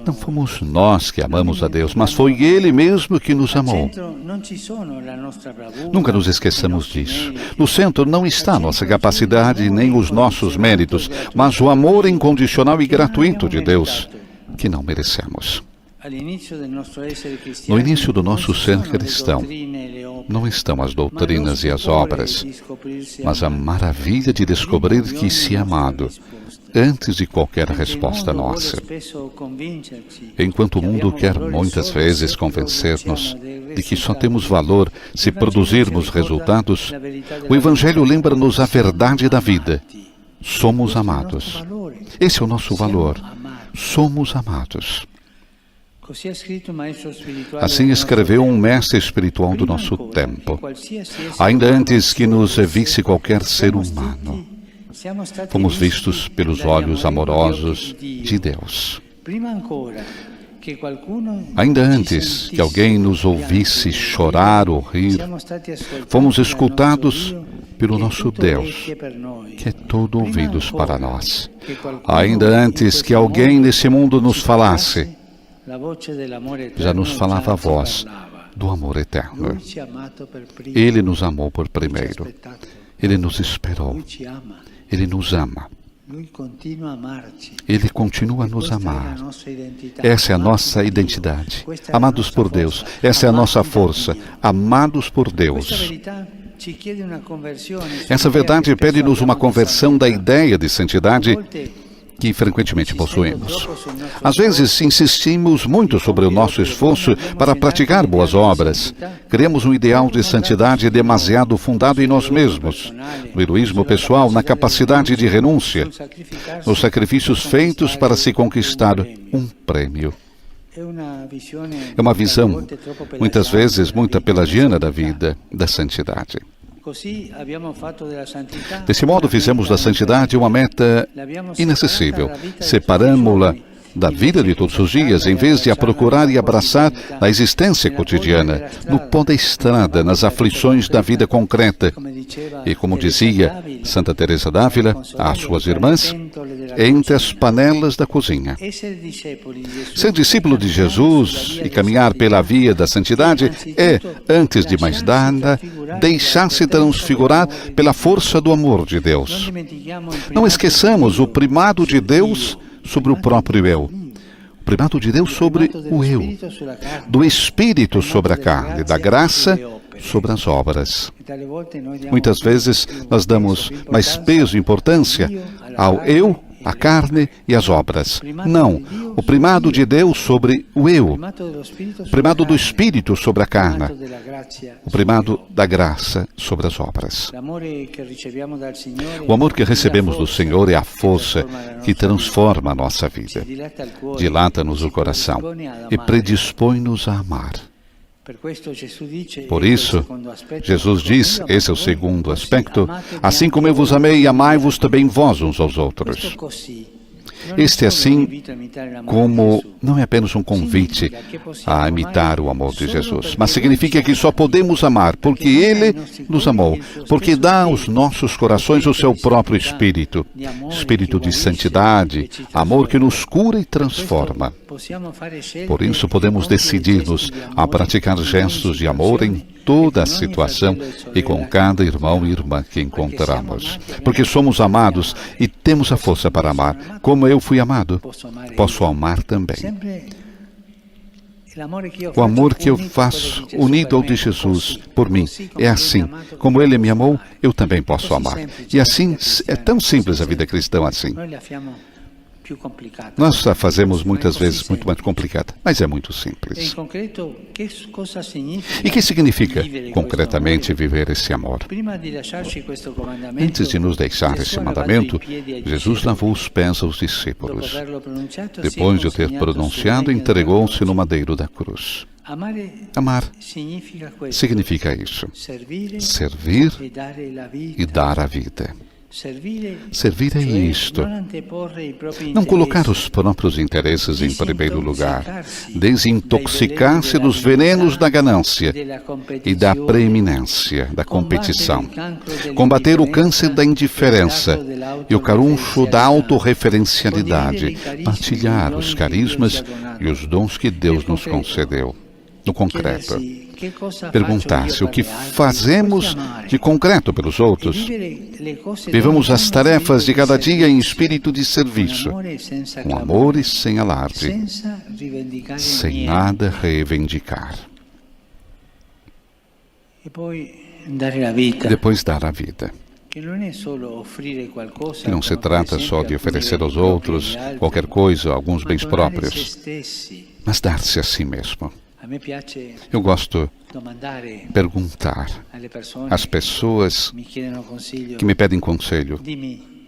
Não fomos nós que amamos a Deus, mas foi Ele mesmo que nos amou. Nunca nos esqueçamos disso. No centro não está a nossa capacidade nem os nossos méritos, mas o amor incondicional e gratuito de Deus, que não merecemos. No início do nosso ser cristão, não estão as doutrinas e as obras, mas a maravilha de descobrir que se é amado, antes de qualquer resposta nossa. Enquanto o mundo quer muitas vezes convencer-nos de que só temos valor se produzirmos resultados, o Evangelho lembra-nos a verdade da vida. Somos amados. Esse é o nosso valor. Somos amados. Assim escreveu um mestre espiritual do nosso tempo. Ainda antes que nos visse qualquer ser humano, fomos vistos pelos olhos amorosos de Deus. Ainda antes que alguém nos ouvisse chorar ou rir, fomos escutados pelo nosso Deus, que é todo ouvidos para nós. Ainda antes que alguém nesse mundo nos falasse, já nos falava a voz do amor eterno. Ele nos amou por primeiro. Ele nos esperou. Ele nos ama. Ele continua a nos amar. Essa é a nossa identidade. Amados por Deus. Essa é a nossa força. Amados por Deus. Essa verdade pede-nos uma conversão da ideia de santidade que frequentemente possuímos. Às vezes insistimos muito sobre o nosso esforço para praticar boas obras. Criamos um ideal de santidade demasiado fundado em nós mesmos, no heroísmo pessoal, na capacidade de renúncia, nos sacrifícios feitos para se conquistar um prêmio. É uma visão, muitas vezes, muito pelagiana da vida, da santidade. Desse modo, fizemos da santidade uma meta inacessível. Separamo-la da vida de todos os dias, em vez de a procurar e abraçar na existência cotidiana, no pó da estrada, nas aflições da vida concreta. E como dizia Santa Teresa d'Ávila às suas irmãs, entre as panelas da cozinha. Ser discípulo de Jesus e caminhar pela via da santidade é, antes de mais nada, deixar-se transfigurar pela força do amor de Deus. Não esqueçamos o primado de Deus sobre o próprio eu. O primado de Deus sobre o eu. Do Espírito sobre a carne, da graça sobre as obras. Muitas vezes nós damos mais peso e importância ao eu, à carne e às obras. Não. O primado de Deus sobre o eu. O primado do Espírito sobre a carne. O primado da graça sobre as obras. O amor que recebemos do Senhor é a força que transforma a nossa vida. Dilata-nos o coração e predispõe-nos a amar. Por isso, Jesus diz, esse é o segundo aspecto, assim como eu vos amei, amai-vos também vós uns aos outros. Este, assim, como não é apenas um convite a imitar o amor de Jesus, mas significa que só podemos amar porque Ele nos amou, porque dá aos nossos corações o seu próprio Espírito, Espírito de santidade, amor que nos cura e transforma. Por isso podemos decidir-nos a praticar gestos de amor em toda a situação e com cada irmão e irmã que encontramos. Porque somos amados e temos a força para amar. Como eu fui amado, posso amar também. O amor que eu faço, unido ao de Jesus, por mim, é assim. Como Ele me amou, eu também posso amar. E assim, é tão simples a vida cristã assim. Nós a fazemos muitas vezes muito mais complicada, mas é muito simples. E o que significa, concretamente, viver esse amor? Antes de nos deixar esse mandamento, Jesus lavou os pés aos discípulos. Depois de o ter pronunciado, entregou-se no madeiro da cruz. Amar significa isso: servir e dar a vida. Servir é isto. Não colocar os próprios interesses em primeiro lugar. Desintoxicar-se dos venenos da ganância e da preeminência, da competição. Combater o câncer da indiferença e o caruncho da autorreferencialidade. Partilhar os carismas e os dons que Deus nos concedeu. No concreto. Perguntar-se o que fazemos de concreto pelos outros. Vivamos as tarefas de cada dia em espírito de serviço, com amor e sem alarde, sem nada reivindicar. Depois dar a vida. Que não se trata só de oferecer aos outros qualquer coisa, alguns bens próprios, mas dar-se a si mesmo. Eu gosto de perguntar às pessoas que me pedem conselho.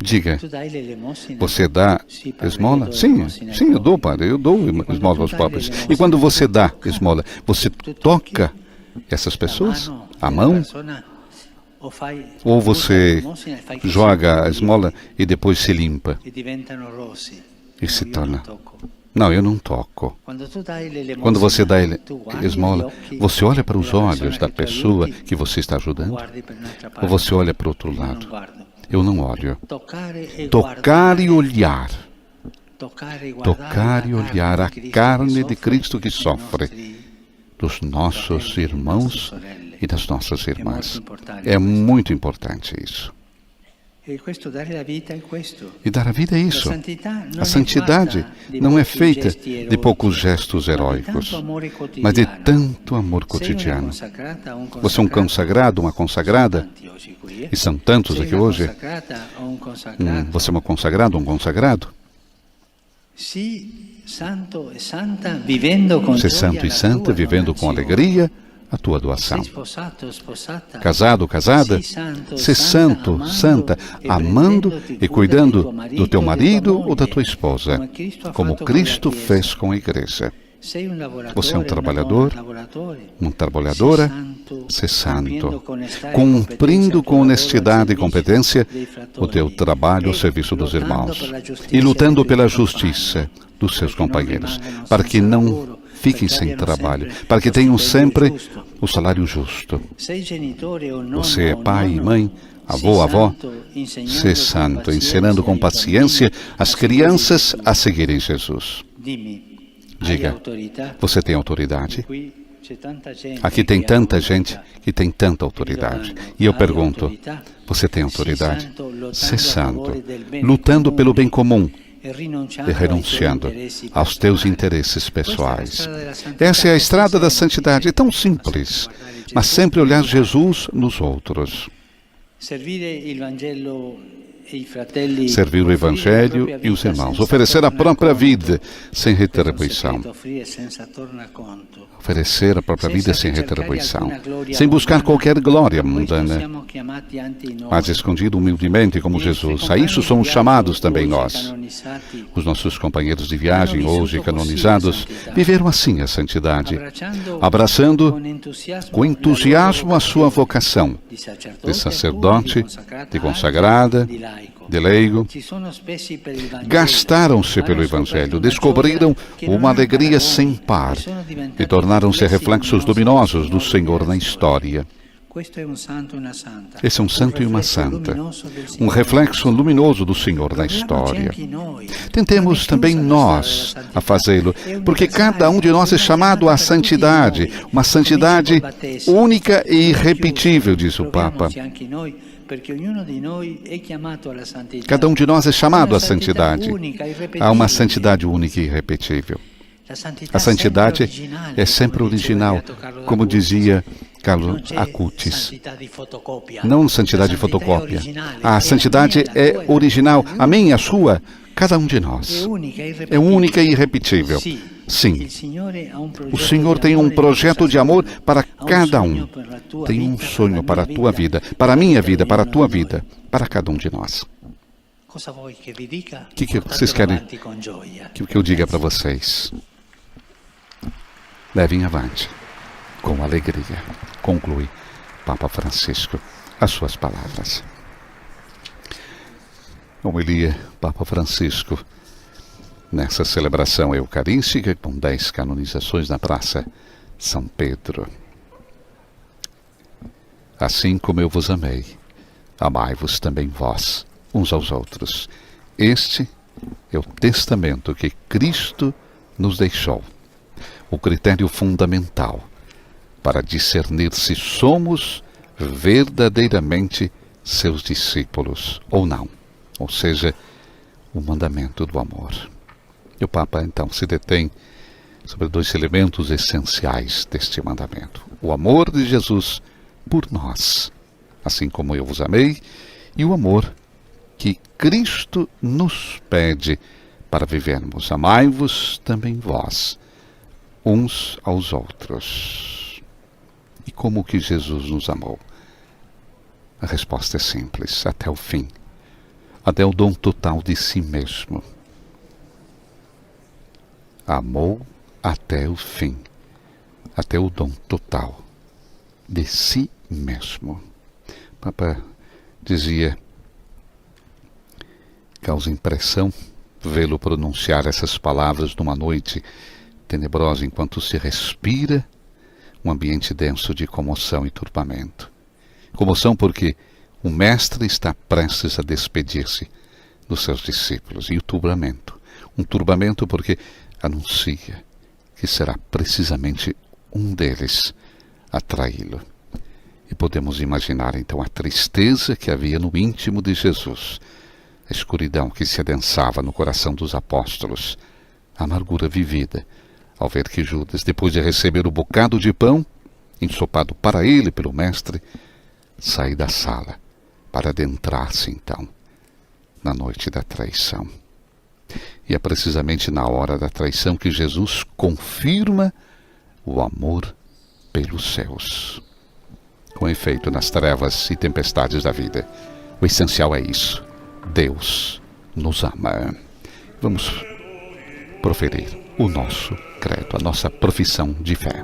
Diga, você dá esmola? Sim, eu dou, padre, eu dou esmola aos pobres. E quando você dá esmola, você toca essas pessoas? A mão? Ou você joga a esmola e depois se limpa e se torna... Não, eu não toco. Quando você dá esmola, você olha para os olhos da pessoa que você está ajudando? Ou você olha para o outro lado? Eu não olho. Tocar e olhar. Tocar e olhar a carne de Cristo que sofre, dos nossos irmãos e das nossas irmãs. É muito importante isso. E dar a vida é isso. A santidade não é feita de poucos gestos heróicos, mas de tanto amor cotidiano. Você é um consagrado, uma consagrada, e são tantos aqui hoje. Você é uma consagrada, um consagrado? Ser santo e santa, vivendo com alegria a tua doação. Casado, casada, ser santo, santa, amando e cuidando do teu marido ou da tua esposa, como Cristo fez com a igreja. Você é um trabalhador, uma trabalhadora, ser santo, cumprindo com honestidade e competência o teu trabalho ao serviço dos irmãos e lutando pela justiça dos seus companheiros, para que não fiquem sem trabalho, para que tenham sempre o salário justo. Você é pai e mãe, avô, avó, ser santo, ensinando com paciência as crianças a seguirem Jesus. Diga, você tem autoridade? Aqui tem tanta gente que tem tanta autoridade. E eu pergunto, você tem autoridade? Ser santo, lutando pelo bem comum e renunciando aos teus interesses pessoais. Essa é a estrada da santidade, é tão simples, mas sempre olhar Jesus nos outros. Servir o Evangelho e os irmãos, oferecer a própria vida sem retribuição. Oferecer a própria vida sem retribuição, sem buscar qualquer glória mundana, mas escondido humildemente como Jesus. A isso somos chamados também nós. Os nossos companheiros de viagem, hoje canonizados, viveram assim a santidade, abraçando com entusiasmo a sua vocação de sacerdote, de consagrada, de leigo. Gastaram-se pelo Evangelho, descobriram uma alegria sem par e tornaram-se reflexos luminosos do Senhor na história. Esse é um santo e uma santa, um reflexo luminoso do Senhor na história. Tentemos também nós a fazê-lo, porque cada um de nós é chamado à santidade, uma santidade única e irrepetível, diz o Papa. Cada um de nós é chamado à santidade. Há uma santidade única e irrepetível. A santidade é sempre original, como dizia Carlo Acutis. Não santidade de fotocópia. A santidade é original, a minha, a sua, cada um de nós. É única e irrepetível. Sim, o Senhor tem um projeto de amor para cada um. Tem um sonho para a tua vida, para a minha vida, para a tua vida, para cada um de nós. O que vocês querem que eu diga para vocês? Levem avante, com alegria, conclui Papa Francisco as suas palavras. Homilia Papa Francisco nessa celebração eucarística com 10 canonizações na Praça São Pedro. Assim como eu vos amei, amai-vos também vós, uns aos outros. Este é o testamento que Cristo nos deixou, o critério fundamental para discernir se somos verdadeiramente seus discípulos ou não, ou seja, o mandamento do amor. E o Papa, então, se detém sobre 2 elementos essenciais deste mandamento. O amor de Jesus por nós, assim como eu vos amei, e o amor que Cristo nos pede para vivermos. Amai-vos também vós, uns aos outros. E como que Jesus nos amou? A resposta é simples, até o fim, até o dom total de si mesmo. Amou até o fim, até o dom total de si mesmo. O Papa dizia, causa impressão vê-lo pronunciar essas palavras numa noite tenebrosa, enquanto se respira um ambiente denso de comoção e turbamento. Comoção porque o Mestre está prestes a despedir-se dos seus discípulos. E o turbamento. Um turbamento porque anuncia que será precisamente um deles a traí-lo. E podemos imaginar então a tristeza que havia no íntimo de Jesus, a escuridão que se adensava no coração dos apóstolos, a amargura vivida ao ver que Judas, depois de receber o bocado de pão, ensopado para ele pelo mestre, sai da sala para adentrar-se então na noite da traição. E é precisamente na hora da traição que Jesus confirma o amor pelos céus. Com efeito, nas trevas e tempestades da vida, o essencial é isso: Deus nos ama. Vamos proferir o nosso credo, a nossa profissão de fé.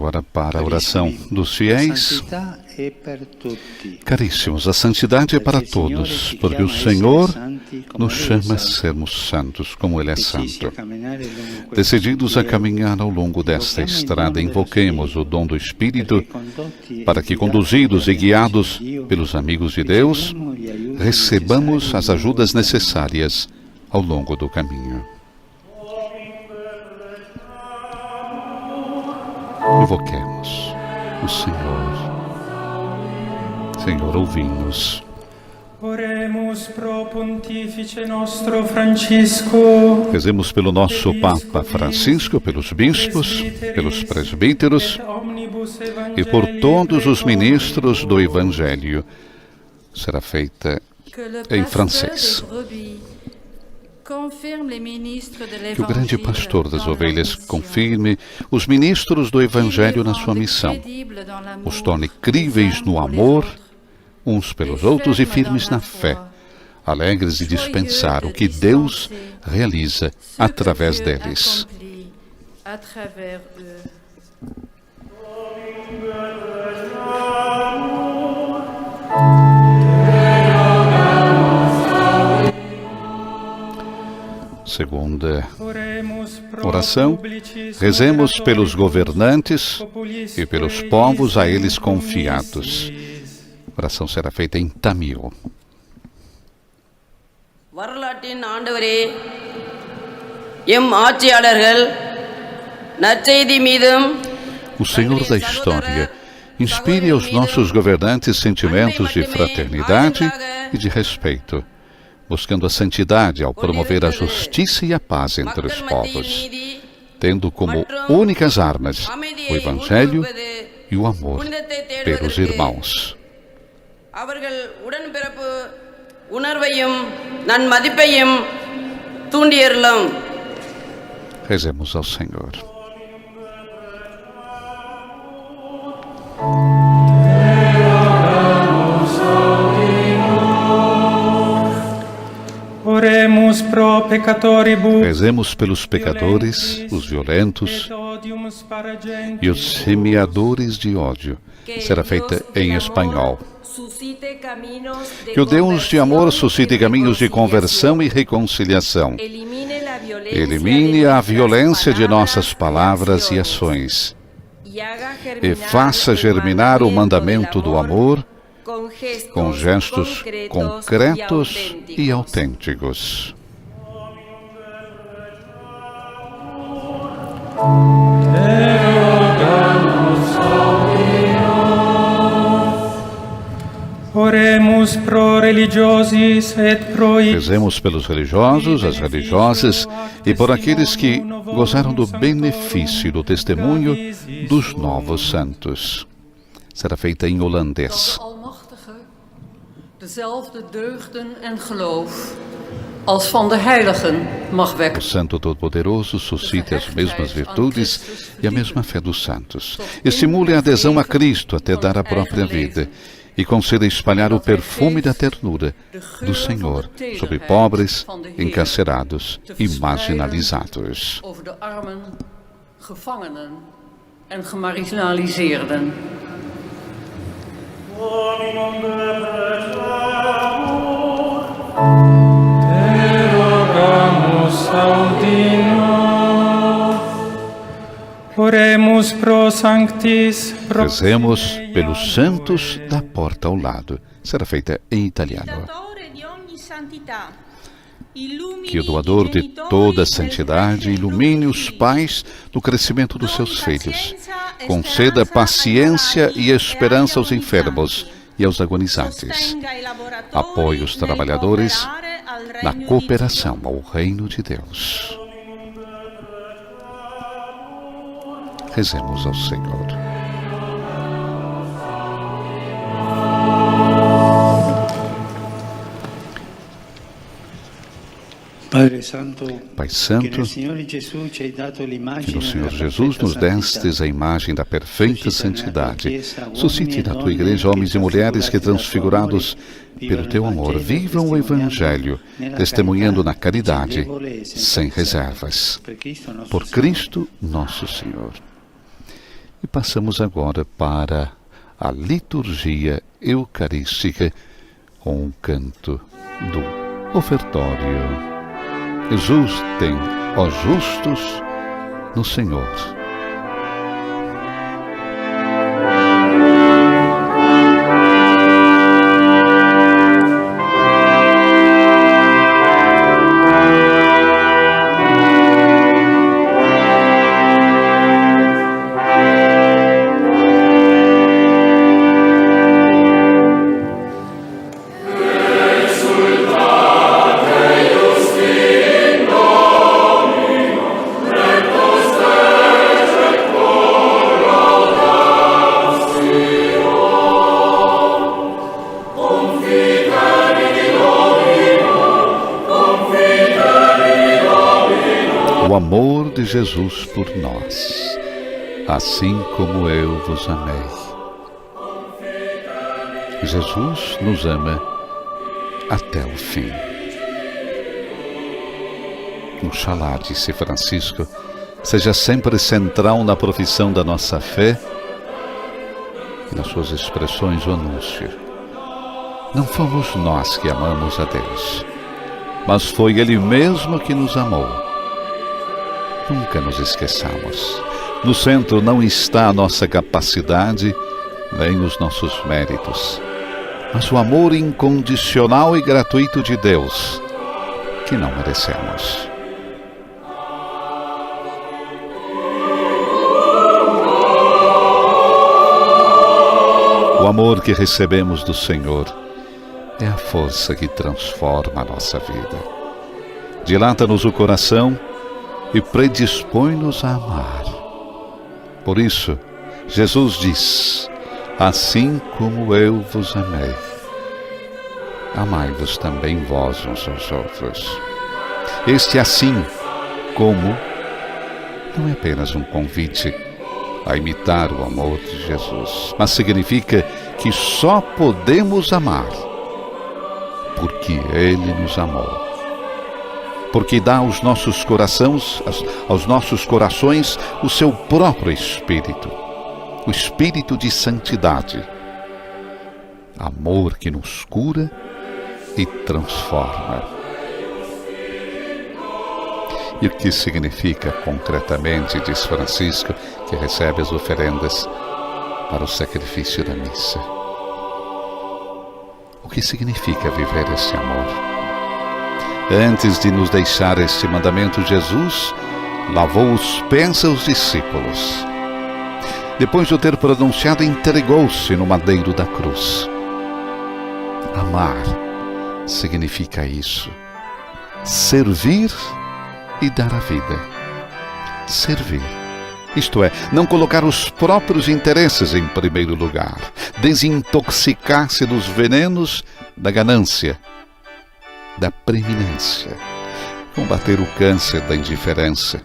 agora para a oração dos fiéis. Caríssimos, a santidade é para todos, porque o Senhor nos chama a sermos santos, como Ele é santo. Decididos a caminhar ao longo desta estrada, invoquemos o dom do Espírito, para que, conduzidos e guiados pelos amigos de Deus, recebamos as ajudas necessárias ao longo do caminho. Invoquemos o Senhor. Senhor, ouvi-nos. Oremos pro Pontífice nostro Francisco. Rezemos pelo nosso Papa Francisco, pelos bispos, pelos presbíteros e por todos os ministros do Evangelho. Será feita em francês. Que o grande pastor das ovelhas confirme os ministros do Evangelho na sua missão, os torne críveis no amor uns pelos outros e firmes na fé, alegres de dispensar o que Deus realiza através deles. Segunda oração, rezemos pelos governantes e pelos povos a eles confiados. A oração será feita em Tamil. வரலாற்றின் ஆண்டவரே, எம் ஆட்சியாளர்கள் நற்செய்தி மீதும் O Senhor da História inspire aos nossos governantes sentimentos de fraternidade e de respeito, buscando a santidade ao promover a justiça e a paz entre os povos, tendo como únicas armas o Evangelho e o amor pelos irmãos. அவர்கள் உடன்பிறப்பு உணர்வையும் நன்மதிப்பையும் தூண்டியருளும். Rezemos ao Senhor. Oremos pro peccatoribus. Rezemos pelos pecadores, os violentos e os semeadores de ódio. Será feita em espanhol. Que o Deus de amor suscite caminhos de conversão e reconciliação. Elimine a violência de nossas palavras e ações. E faça germinar o mandamento do amor com gestos concretos e autênticos. Oremos pro religiosis et pro... Rezemos pelos religiosos, as religiosas e por aqueles que gozaram do benefício do testemunho dos novos santos. Será feita em holandês. Dezelfde deugden en geloof als van de heiligen mag O wekken. Santo Todo-Poderoso suscite as mesmas virtudes e a mesma fé dos santos. Estimule a adesão a Cristo até dar a própria vida e conceda espalhar o perfume da ternura do Senhor sobre pobres, encarcerados e marginalizados. Over de armen, gevangenen en gemarginaliseerden. Oremos pro sanctis. Rezemos pelos santos da porta ao lado. Será feita em italiano. Que o doador de toda a santidade ilumine os pais no crescimento dos seus filhos. Conceda paciência e esperança aos enfermos e aos agonizantes. Apoie os trabalhadores na cooperação ao reino de Deus. Rezemos ao Senhor. Pai Santo, que no Senhor Jesus nos destes a imagem da perfeita santidade. Suscite na tua igreja homens e mulheres que, transfigurados pelo teu amor, vivam o Evangelho, testemunhando na caridade, sem reservas. Por Cristo nosso Senhor. E passamos agora para a liturgia eucarística com o canto do ofertório. Exultem, ó justos, no Senhor. O amor de Jesus por nós, assim como eu vos amei. Jesus nos ama até o fim. Oxalá, disse Francisco, seja sempre central na profissão da nossa fé e nas suas expressões o anúncio. Não fomos nós que amamos a Deus, mas foi Ele mesmo que nos amou. Nunca nos esqueçamos. No centro não está a nossa capacidade, nem os nossos méritos, mas o amor incondicional e gratuito de Deus, que não merecemos. O amor que recebemos do Senhor é a força que transforma a nossa vida. Dilata-nos o coração e predispõe-nos a amar. Por isso, Jesus diz: assim como eu vos amei, amai-vos também vós uns aos outros. Este assim como não é apenas um convite a imitar o amor de Jesus, mas significa que só podemos amar porque Ele nos amou. Porque dá aos nossos corações o seu próprio Espírito, o Espírito de santidade, amor que nos cura e transforma. E o que significa concretamente, diz Francisco, que recebe as oferendas para o sacrifício da missa? O que significa viver esse amor? Antes de nos deixar este mandamento, Jesus lavou os pés aos discípulos. Depois de o ter pronunciado, entregou-se no madeiro da cruz. Amar significa isso: servir e dar a vida. Servir, isto é, não colocar os próprios interesses em primeiro lugar, desintoxicar-se dos venenos da ganância, da preeminência, combater o câncer da indiferença,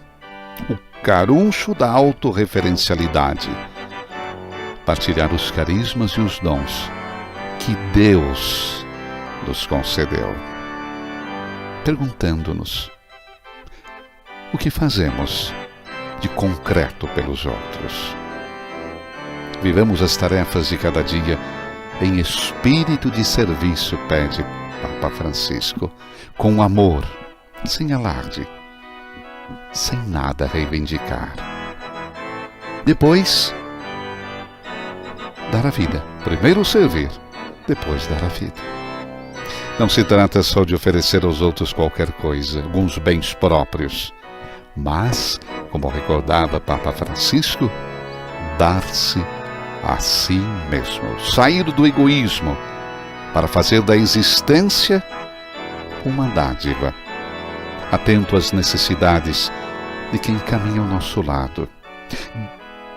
o caruncho da autorreferencialidade, partilhar os carismas e os dons que Deus nos concedeu, perguntando-nos: o que fazemos de concreto pelos outros? Vivamos as tarefas de cada dia em espírito de serviço, pede Papa Francisco, com amor, sem alarde, sem nada a reivindicar. Depois, dar a vida. Primeiro servir, depois dar a vida. Não se trata só de oferecer aos outros qualquer coisa, alguns bens próprios, mas, como recordava Papa Francisco, dar-se a si mesmo, sair do egoísmo, para fazer da existência uma dádiva, atento às necessidades de quem caminha ao nosso lado,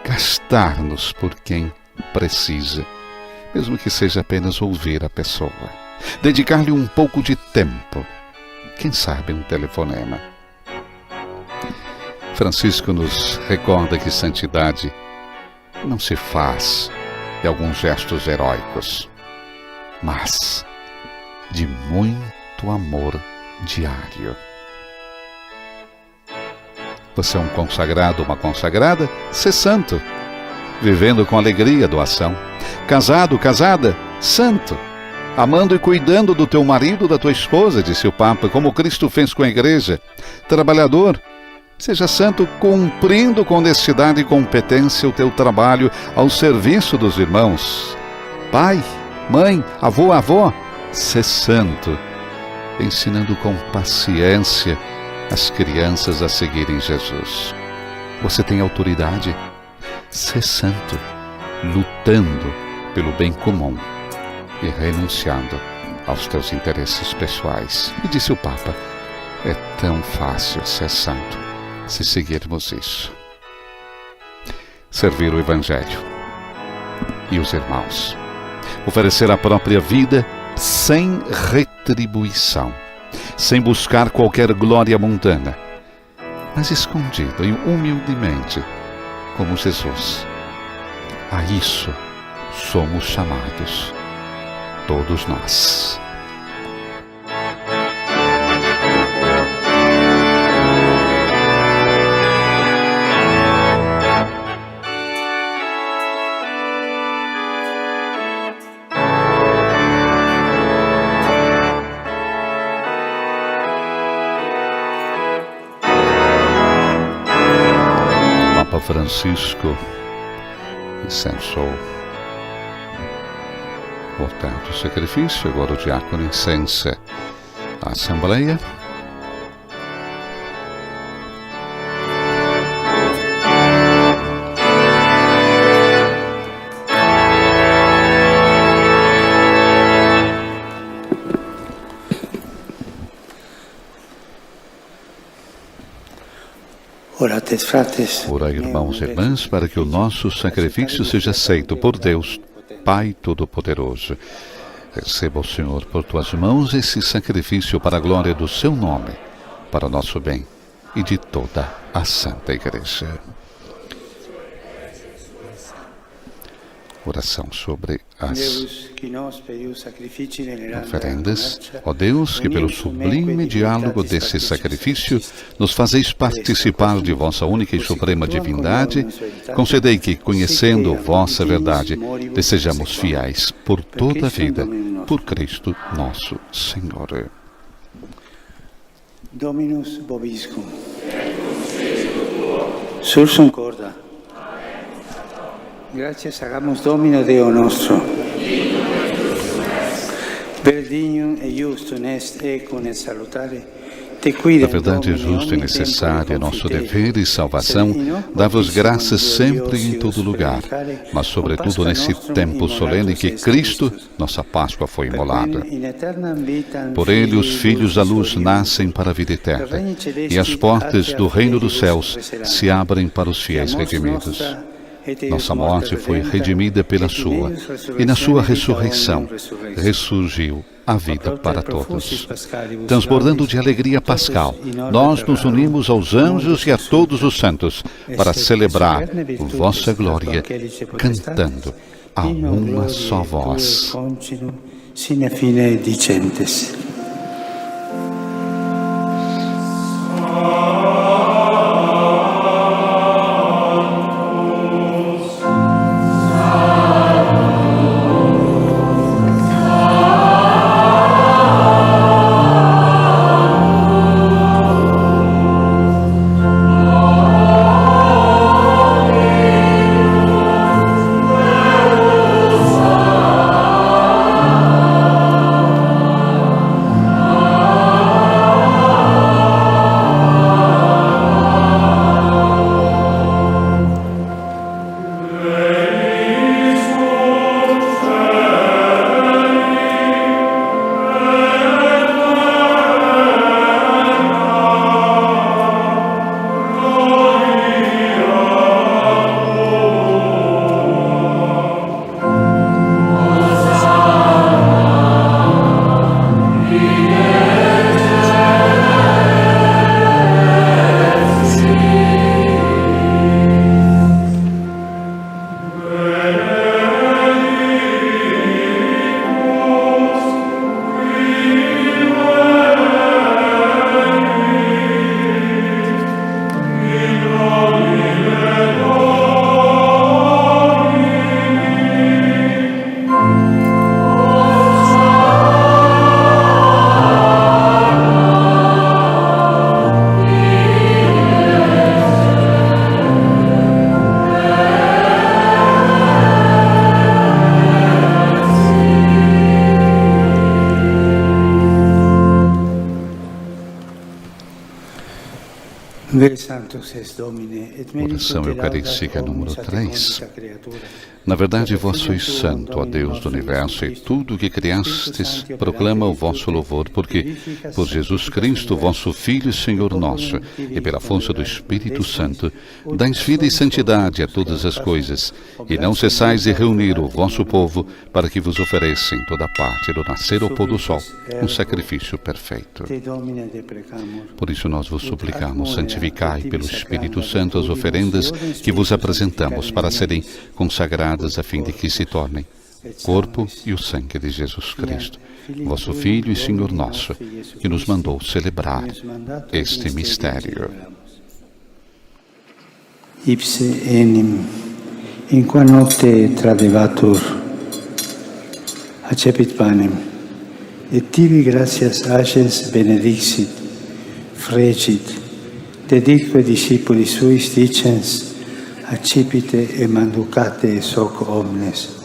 gastar-nos por quem precisa, mesmo que seja apenas ouvir a pessoa, dedicar-lhe um pouco de tempo, quem sabe um telefonema. Francisco nos recorda que santidade não se faz de alguns gestos heróicos, mas de muito amor diário. Você é um consagrado, uma consagrada? Ser santo. vivendo com alegria a doação. Casado, casada, santo, amando e cuidando do teu marido, da tua esposa, disse o Papa, como Cristo fez com a igreja. Trabalhador, seja santo, cumprindo com honestidade e competência o teu trabalho ao serviço dos irmãos. Pai, mãe, avó, sê santo, ensinando com paciência as crianças a seguirem Jesus. Você tem autoridade? Sê santo, lutando pelo bem comum e renunciando aos teus interesses pessoais. E disse o Papa, é tão fácil ser santo se seguirmos isso. Servir o Evangelho e os irmãos. Oferecer a própria vida sem retribuição, sem buscar qualquer glória mundana, mas escondido e humildemente, como Jesus. A isso somos chamados, todos nós. Papa Francisco incensou, portanto, o sacrifício. Agora o diácono incensa a Assembleia. Orai, irmãos e irmãs, para que o nosso sacrifício seja aceito por Deus, Pai Todo-Poderoso. Receba o Senhor por tuas mãos esse sacrifício para a glória do seu nome, para o nosso bem e de toda a Santa Igreja. Oração sobre as oferendas. Ó Deus, que pelo sublime diálogo desse sacrifício nos fazeis participar de vossa única e suprema divindade, concedei que, conhecendo vossa verdade, lhe sejamos fiéis por toda a vida, por Cristo nosso Senhor. Dominus vobiscum. Sursum corda. Gracias hagamos Domino Deo nostro. Verdignum e justum est ecum et salutare. A verdade justa e necessária é nosso dever e salvação, dá-vos graças sempre e em todo lugar, mas sobretudo nesse tempo solene que Cristo, nossa Páscoa, foi imolada. Por ele os filhos da luz nascem para a vida eterna, e as portas do reino dos céus se abrem para os fiéis redimidos. Nossa morte foi redimida pela sua, e na sua ressurreição ressurgiu a vida para todos. Transbordando de alegria pascal, nós nos unimos aos anjos e a todos os santos para celebrar vossa glória, cantando a uma só voz. Sine fine dicentes. Oração Eucarística número 3. Na verdade, vós sois santo, ó Deus do Universo, e tudo o que criastes proclama o vosso louvor, porque, por Jesus Cristo, vosso Filho e Senhor nosso, e pela força do Espírito Santo, dais vida e santidade a todas as coisas, e não cessais de reunir o vosso povo, para que vos ofereça em toda parte, do nascer ao pôr do sol, um sacrifício perfeito. Por isso nós vos suplicamos, santificai pelo Espírito Santo as oferendas que vos apresentamos, para serem consagradas a fim de que se tornem o corpo e o sangue de Jesus Cristo, vosso Filho e Senhor nosso, que nos mandou celebrar este mistério. Ipse enim, in qua nocte tradebatur, accepit panem, et tibi gratias agens benedixit, fregit, dedicque discipuli suis dicens, accipite e manducate soc omnes.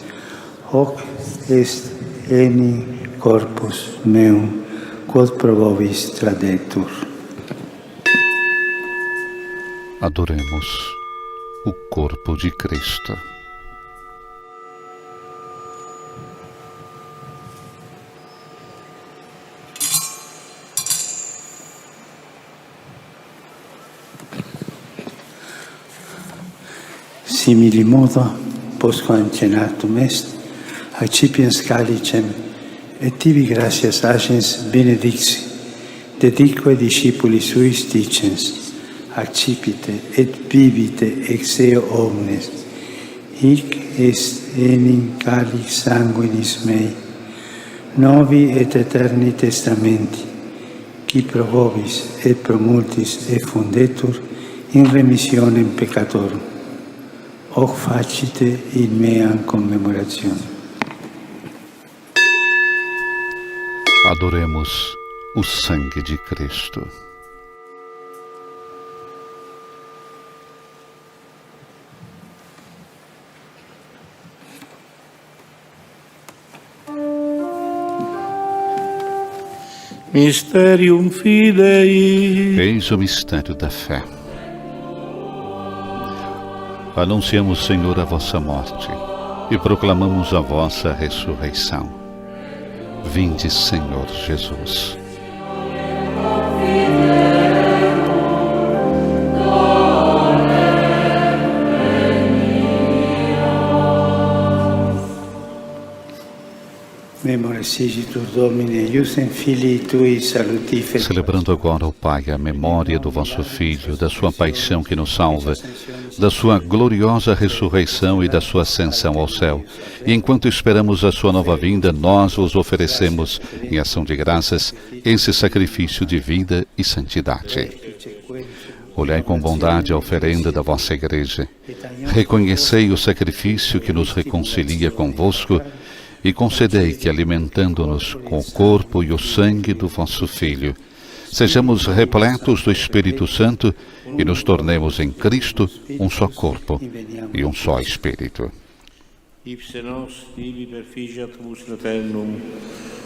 Hoc est eni corpus meum, quod pro vobis tradetur. Adoremos o corpo de Cristo. Simili modo, postquam cenatum est, accipiens calicem, et tibi gratias agens benedixi, dedicque discipuli suis dicens, accipite et bibite ex eo omnes, hic est enim calix sanguinis mei, novi et eterni testamenti, qui pro vobis et pro multis effundetur in remissionem peccatorum. Hoc facite in mea commemorazione. Adoremos o sangue de Cristo. Mysterium Fidei. Eis o mistério da fé. Anunciamos, Senhor, a vossa morte e proclamamos a vossa ressurreição. Vinde, Senhor Jesus. Celebrando agora, ó Pai, a memória do vosso Filho, da sua paixão que nos salva, da sua gloriosa ressurreição e da sua ascensão ao céu. E enquanto esperamos a sua nova vinda, nós vos oferecemos, em ação de graças, esse sacrifício de vida e santidade. Olhai com bondade a oferenda da vossa Igreja. Reconhecei o sacrifício que nos reconcilia convosco e concedei que, alimentando-nos com o corpo e o sangue do vosso Filho, sejamos repletos do Espírito Santo e nos tornemos em Cristo um só corpo e um só Espírito.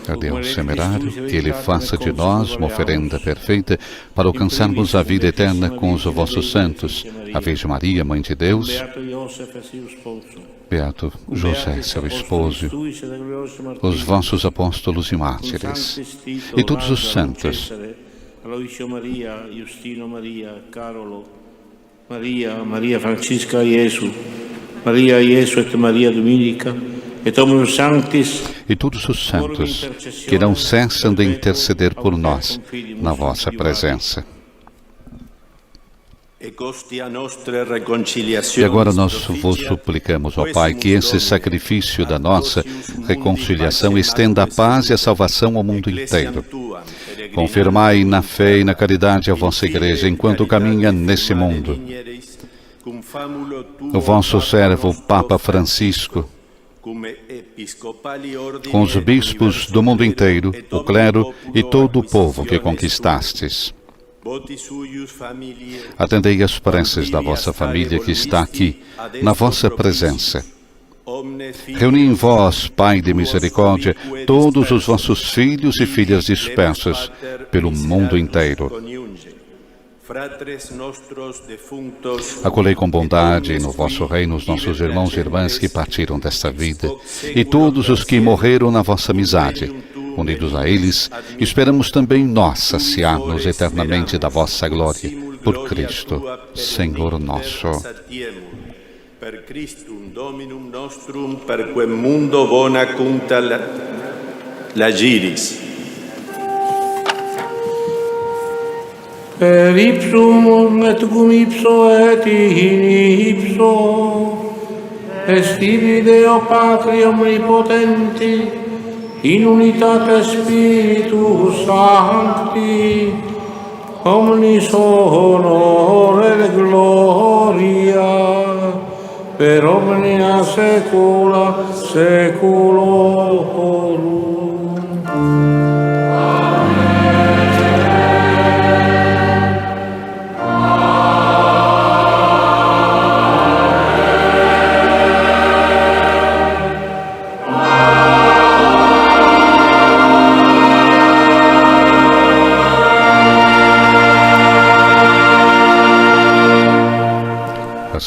A Deus semerário, que Ele faça de nós uma oferenda perfeita para alcançarmos a vida eterna com os vossos santos, a Virgem Maria, Mãe de Deus, Beato José, seu esposo, os vossos apóstolos e mártires, e todos os santos, Aloisio Maria, Giustino Maria, Carolo, Maria Francisca Iesu, Maria Iesu et Maria Dominica, et omnium sanctis, e todos os santos que não cessam de interceder por nós na vossa presença. E agora nós vos suplicamos, ó Pai, que esse sacrifício da nossa reconciliação estenda a paz e a salvação ao mundo inteiro. Confirmai na fé e na caridade a vossa Igreja enquanto caminha nesse mundo. O vosso servo, Papa Francisco, com os bispos do mundo inteiro, o clero e todo o povo que conquistastes. Atendei as preces da vossa família que está aqui, na vossa presença. Reuni em vós, Pai de misericórdia, todos os vossos filhos e filhas dispersos pelo mundo inteiro. Acolhei com bondade no vosso reino os nossos irmãos e irmãs que partiram desta vida e todos os que morreram na vossa amizade. Unidos a eles, esperamos também nós saciar-nos eternamente da vossa glória. Por Cristo, Senhor nosso. Per Christum Dominum nostrum, per quem mundo bona cunta l'agiris. Per ipsum et cum ipso et in ipso est tibi Deo Patri omnipotenti in unitate Spiritus Sancti omnis honor et gloria per omnia saecula saeculorum.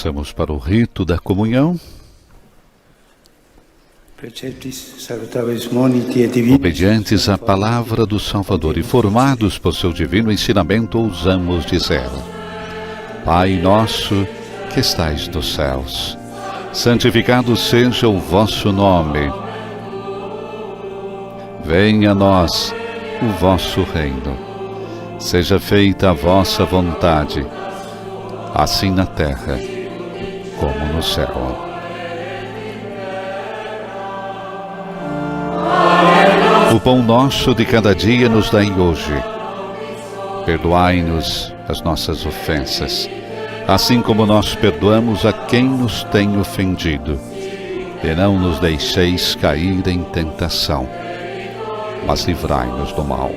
Passamos para o rito da comunhão. Obedientes à palavra do Salvador e formados por seu divino ensinamento, ousamos dizer: Pai nosso que estais nos céus, santificado seja o vosso nome. Venha a nós o vosso reino. Seja feita a vossa vontade, assim na terra como no céu. O pão nosso de cada dia nos dai hoje. Perdoai-nos as nossas ofensas, assim como nós perdoamos a quem nos tem ofendido. E não nos deixeis cair em tentação, mas livrai-nos do mal.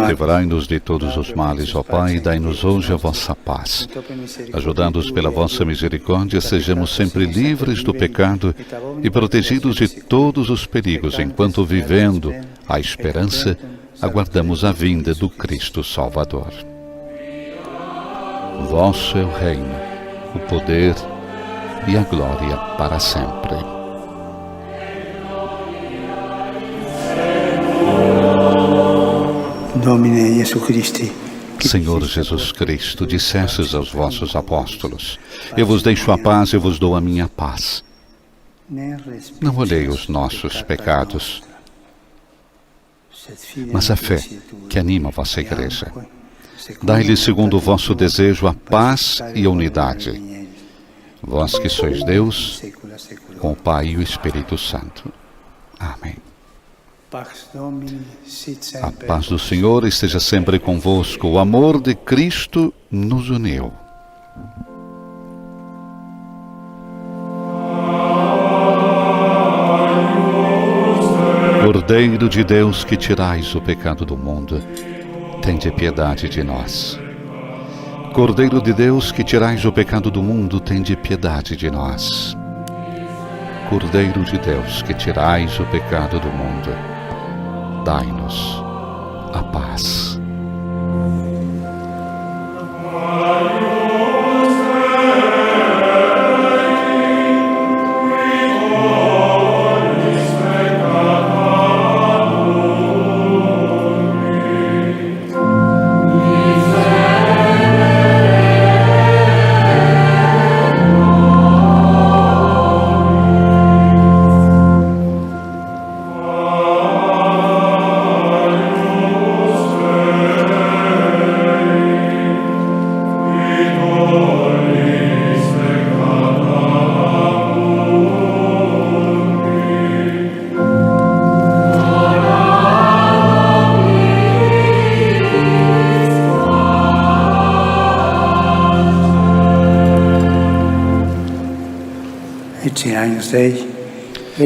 Livrai-nos de todos os males, ó Pai, e dai-nos hoje a vossa paz. Ajudados pela vossa misericórdia, sejamos sempre livres do pecado e protegidos de todos os perigos, enquanto vivendo a esperança, aguardamos a vinda do Cristo Salvador. Vosso é o reino, o poder e a glória para sempre. Domine Gesù Christi. Senhor Jesus Cristo, dissestes aos vossos apóstolos: Eu vos deixo a paz e vos dou a minha paz. Não olhei os nossos pecados, mas a fé que anima a vossa igreja. Dai-lhe segundo o vosso desejo a paz e a unidade. Vós que sois Deus, com o Pai e o Espírito Santo. Amém. A paz do Senhor esteja sempre convosco. O amor de Cristo nos uniu. Cordeiro de Deus, que tirais o pecado do mundo, tende piedade de nós. Cordeiro de Deus, que tirais o pecado do mundo, tende piedade de nós. Cordeiro de Deus, que tirais o pecado do mundo, dai-nos a paz.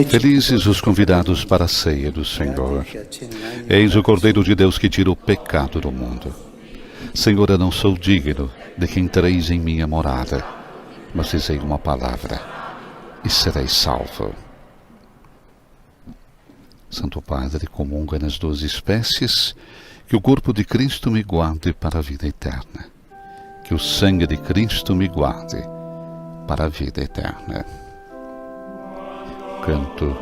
Felizes os convidados para a ceia do Senhor. Eis o Cordeiro de Deus que tira o pecado do mundo. Senhor, eu não sou digno de que entreis em minha morada, mas dizei uma palavra e serei salvo. Santo Padre, comunga nas 12 espécies, que o corpo de Cristo me guarde para a vida eterna. Que o sangue de Cristo me guarde para a vida eterna. Canto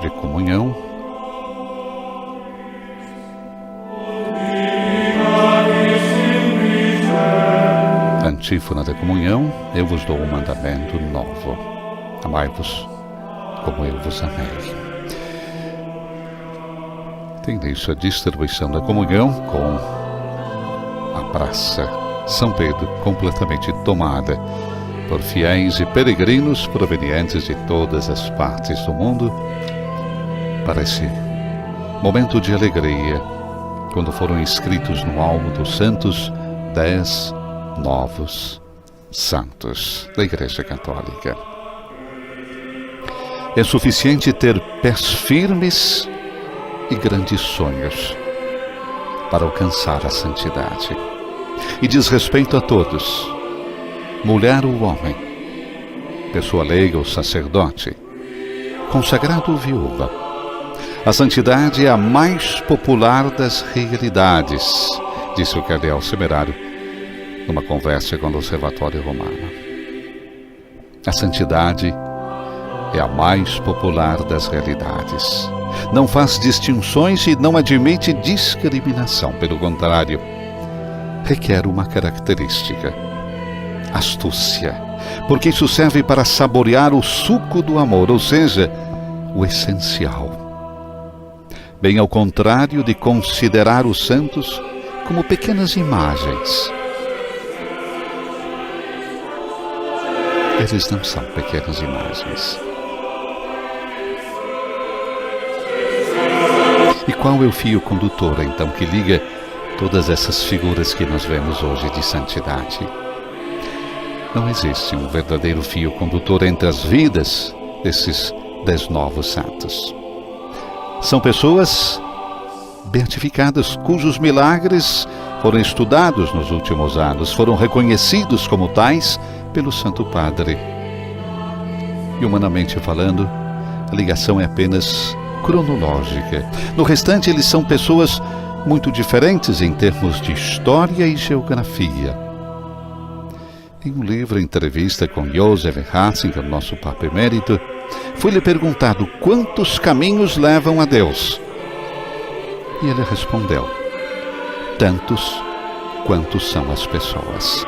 de comunhão. Antífona da comunhão. Eu vos dou um mandamento novo. Amai-vos como eu vos amei. Tem início a distribuição da comunhão com a Praça São Pedro completamente tomada por fiéis e peregrinos provenientes de todas as partes do mundo para esse momento de alegria, quando foram inscritos no álbum dos santos 10 novos santos da Igreja Católica. É suficiente ter pés firmes e grandes sonhos para alcançar a santidade. E diz respeito a todos, mulher ou homem, pessoa leiga ou sacerdote, consagrado ou viúva. A santidade é a mais popular das realidades, disse o cardeal Semerário numa conversa com o Observatório Romano. A santidade é a mais popular das realidades. Não faz distinções e não admite discriminação. Pelo contrário, requer uma característica: astúcia, porque isso serve para saborear o suco do amor, ou seja, o essencial. Bem ao contrário de considerar os santos como pequenas imagens. Eles não são pequenas imagens. E qual é o fio condutor, então, que liga todas essas figuras que nós vemos hoje de santidade? Não existe um verdadeiro fio condutor entre as vidas desses 10 novos santos. São pessoas beatificadas cujos milagres foram estudados nos últimos anos, foram reconhecidos como tais pelo Santo Padre. E humanamente falando, a ligação é apenas cronológica. No restante, eles são pessoas muito diferentes em termos de história e geografia. Em um livro, entrevista com Joseph Ratzinger, nosso Papa Emérito, foi-lhe perguntado quantos caminhos levam a Deus. E ele respondeu: tantos quantos são as pessoas.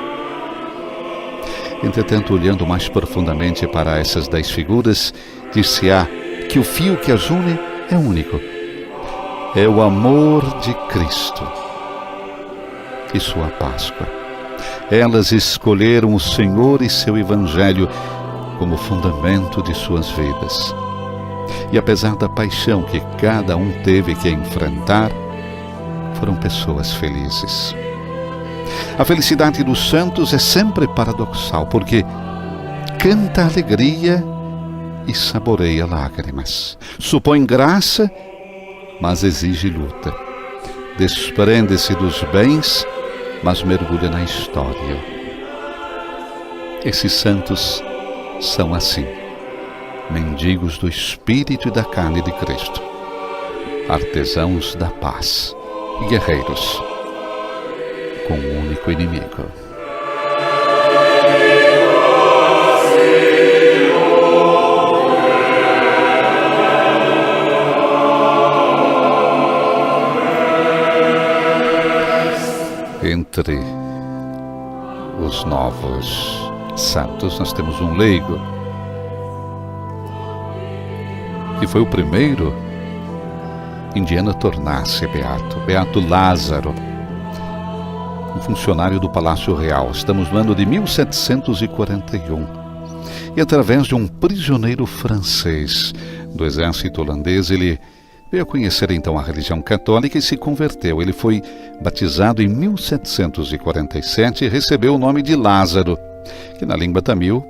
Entretanto, olhando mais profundamente para essas 10 figuras, dir-se-á que o fio que as une é único. É o amor de Cristo e sua Páscoa. Elas escolheram o Senhor e seu Evangelho como fundamento de suas vidas. E apesar da paixão que cada um teve que enfrentar, foram pessoas felizes. A felicidade dos santos é sempre paradoxal, porque canta alegria e saboreia lágrimas. Supõe graça, mas exige luta. Desprende-se dos bens, mas mergulha na história. Esses santos são assim, mendigos do espírito e da carne de Cristo, artesãos da paz e guerreiros com um único inimigo. Entre os novos santos, nós temos um leigo, que foi o primeiro indiano a tornar-se beato, Beato Lázaro, um funcionário do Palácio Real. Estamos no ano de 1741. E através de um prisioneiro francês do exército holandês, ele veio a conhecer então a religião católica e se converteu. Ele foi batizado em 1747 e recebeu o nome de Lázaro, que na língua tamil,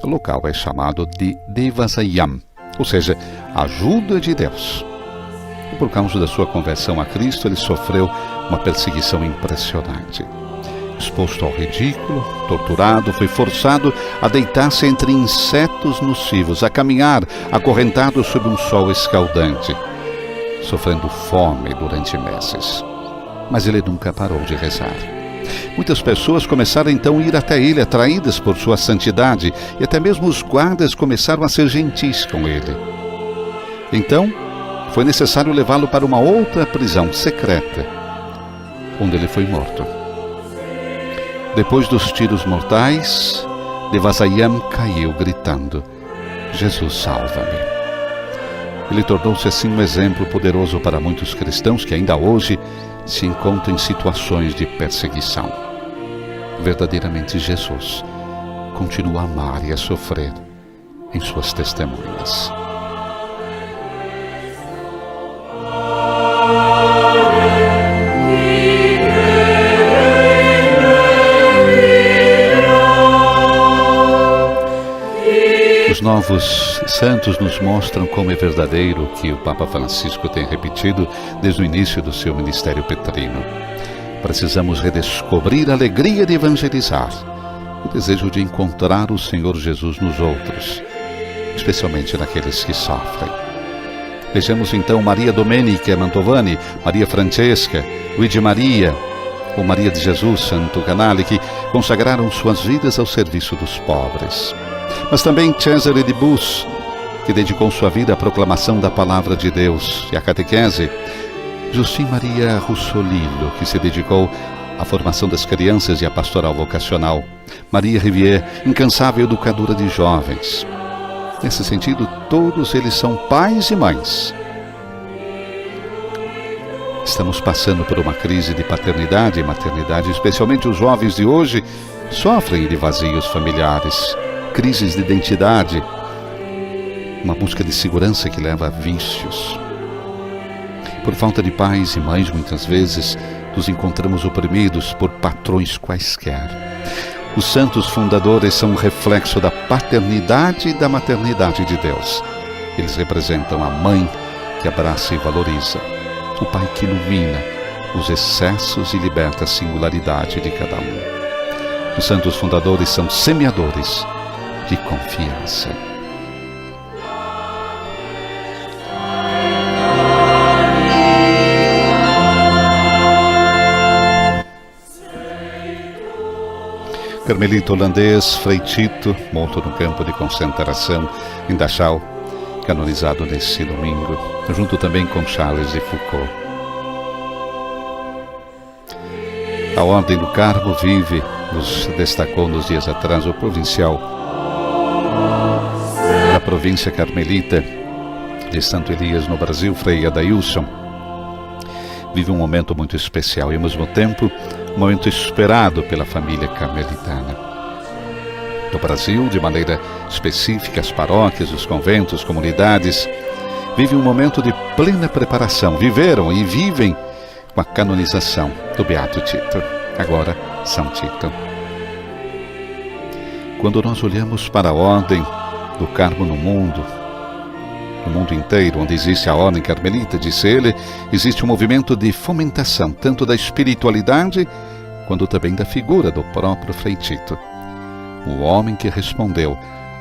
o local é chamado de Devasayam, ou seja, ajuda de Deus. E por causa da sua conversão a Cristo, ele sofreu uma perseguição impressionante. Exposto ao ridículo, torturado, foi forçado a deitar-se entre insetos nocivos, a caminhar acorrentado sob um sol escaldante, sofrendo fome durante meses. Mas ele nunca parou de rezar. Muitas pessoas começaram então a ir até ele, atraídas por sua santidade, e até mesmo os guardas começaram a ser gentis com ele. Então, foi necessário levá-lo para uma outra prisão secreta, onde ele foi morto. Depois dos tiros mortais, Devasayam caiu gritando: Jesus, salva-me. Ele tornou-se assim um exemplo poderoso para muitos cristãos que ainda hoje se encontram em situações de perseguição. Verdadeiramente Jesus continua a amar e a sofrer em suas testemunhas. Os novos santos nos mostram como é verdadeiro o que o Papa Francisco tem repetido desde o início do seu ministério petrino. Precisamos redescobrir a alegria de evangelizar, o desejo de encontrar o Senhor Jesus nos outros, especialmente naqueles que sofrem. Vejamos então Maria Domenica Mantovani, Maria Francesca, Luigi Maria ou Maria de Jesus, Santo Canale, que consagraram suas vidas ao serviço dos pobres. Mas também Cesare de Bus, que dedicou sua vida à proclamação da Palavra de Deus e à catequese. Justin Maria Russolillo, que se dedicou à formação das crianças e à pastoral vocacional. Maria Rivière, incansável educadora de jovens. Nesse sentido, todos eles são pais e mães. Estamos passando por uma crise de paternidade e maternidade, especialmente os jovens de hoje sofrem de vazios familiares, crises de identidade, uma busca de segurança que leva a vícios. Por falta de pais e mães, muitas vezes, nos encontramos oprimidos por patrões quaisquer. Os santos fundadores são um reflexo da paternidade e da maternidade de Deus. Eles representam a mãe que abraça e valoriza, o pai que ilumina os excessos e liberta a singularidade de cada um. Os santos fundadores são semeadores de confiança. Carmelita holandês Frei Tito, morto no campo de concentração em Dachau, canonizado nesse domingo, junto também com Charles de Foucault. A Ordem do Carmo vive, nos destacou nos dias atrás o provincial da província carmelita de Santo Elias no Brasil, Frei Adailson. Vive um momento muito especial e ao mesmo tempo um momento esperado pela família carmelitana. No Brasil, de maneira específica, as paróquias, os conventos, comunidades vivem um momento de plena preparação. Viveram e vivem com a canonização do Beato Tito, agora São Tito. Quando nós olhamos para a Ordem do Carmo no mundo inteiro, onde existe a Ordem Carmelita, disse ele, existe um movimento de fomentação, tanto da espiritualidade, quanto também da figura do próprio Frei Tito. O homem que respondeu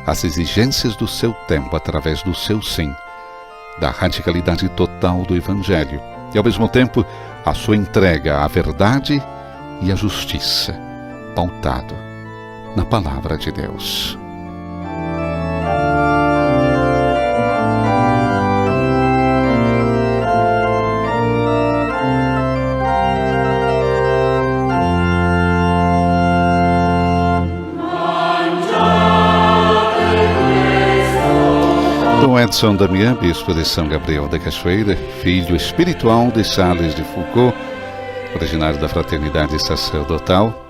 às exigências do seu tempo através do seu sim, da radicalidade total do Evangelho, e ao mesmo tempo a sua entrega à verdade e à justiça, pautado na Palavra de Deus. Dom Edson Damião, bispo de São Gabriel da Cachoeira, filho espiritual de Charles de Foucault, originário da Fraternidade Sacerdotal,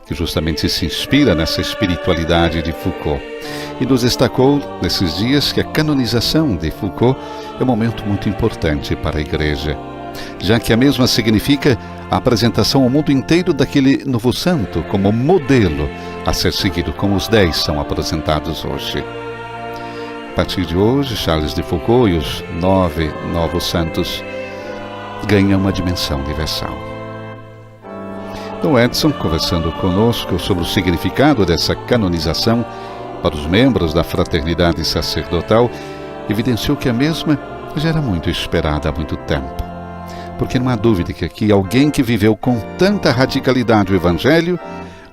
que justamente se inspira nessa espiritualidade de Foucault. E nos destacou nesses dias que a canonização de Foucault é um momento muito importante para a Igreja, já que a mesma significa a apresentação ao mundo inteiro daquele novo santo como modelo a ser seguido, como os 10 são apresentados hoje. A partir de hoje, Charles de Foucault e os 9 novos santos ganham uma dimensão universal. Dom Edson, conversando conosco sobre o significado dessa canonização para os membros da fraternidade sacerdotal, evidenciou que a mesma já era muito esperada há muito tempo. Porque não há dúvida que aqui alguém que viveu com tanta radicalidade o Evangelho,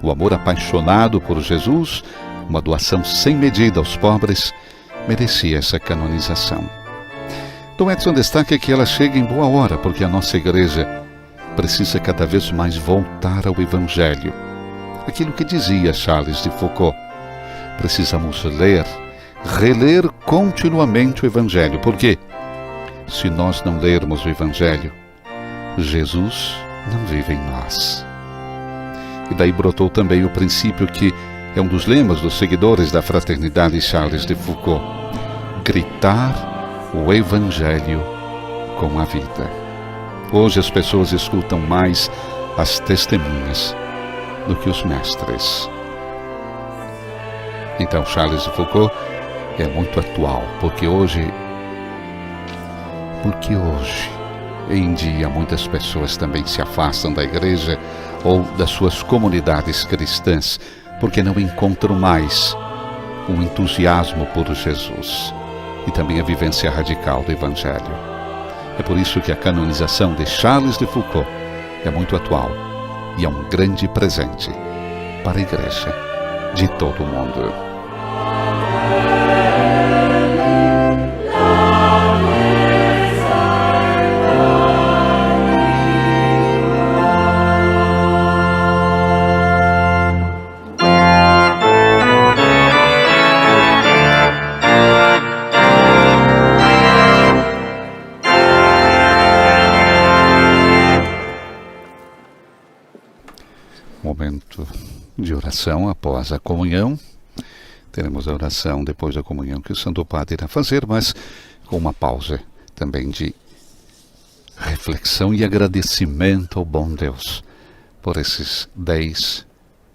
o amor apaixonado por Jesus, uma doação sem medida aos pobres, merecia essa canonização. Dom Edson destaca que ela chega em boa hora, porque a nossa Igreja precisa cada vez mais voltar ao Evangelho. Aquilo que dizia Charles de Foucault. Precisamos ler, reler continuamente o Evangelho, porque se nós não lermos o Evangelho, Jesus não vive em nós. E daí brotou também o princípio que é um dos lemas dos seguidores da fraternidade Charles de Foucault: gritar o Evangelho com a vida. Hoje as pessoas escutam mais as testemunhas do que os mestres. Então Charles de Foucault é muito atual, porque hoje em dia muitas pessoas também se afastam da Igreja ou das suas comunidades cristãs, porque não encontram mais o entusiasmo por Jesus e também a vivência radical do Evangelho. É por isso que a canonização de Charles de Foucault é muito atual e é um grande presente para a Igreja de todo o mundo. Momento de oração após a comunhão. Teremos a oração depois da comunhão que o Santo Padre irá fazer, mas com uma pausa também de reflexão e agradecimento ao bom Deus por esses 10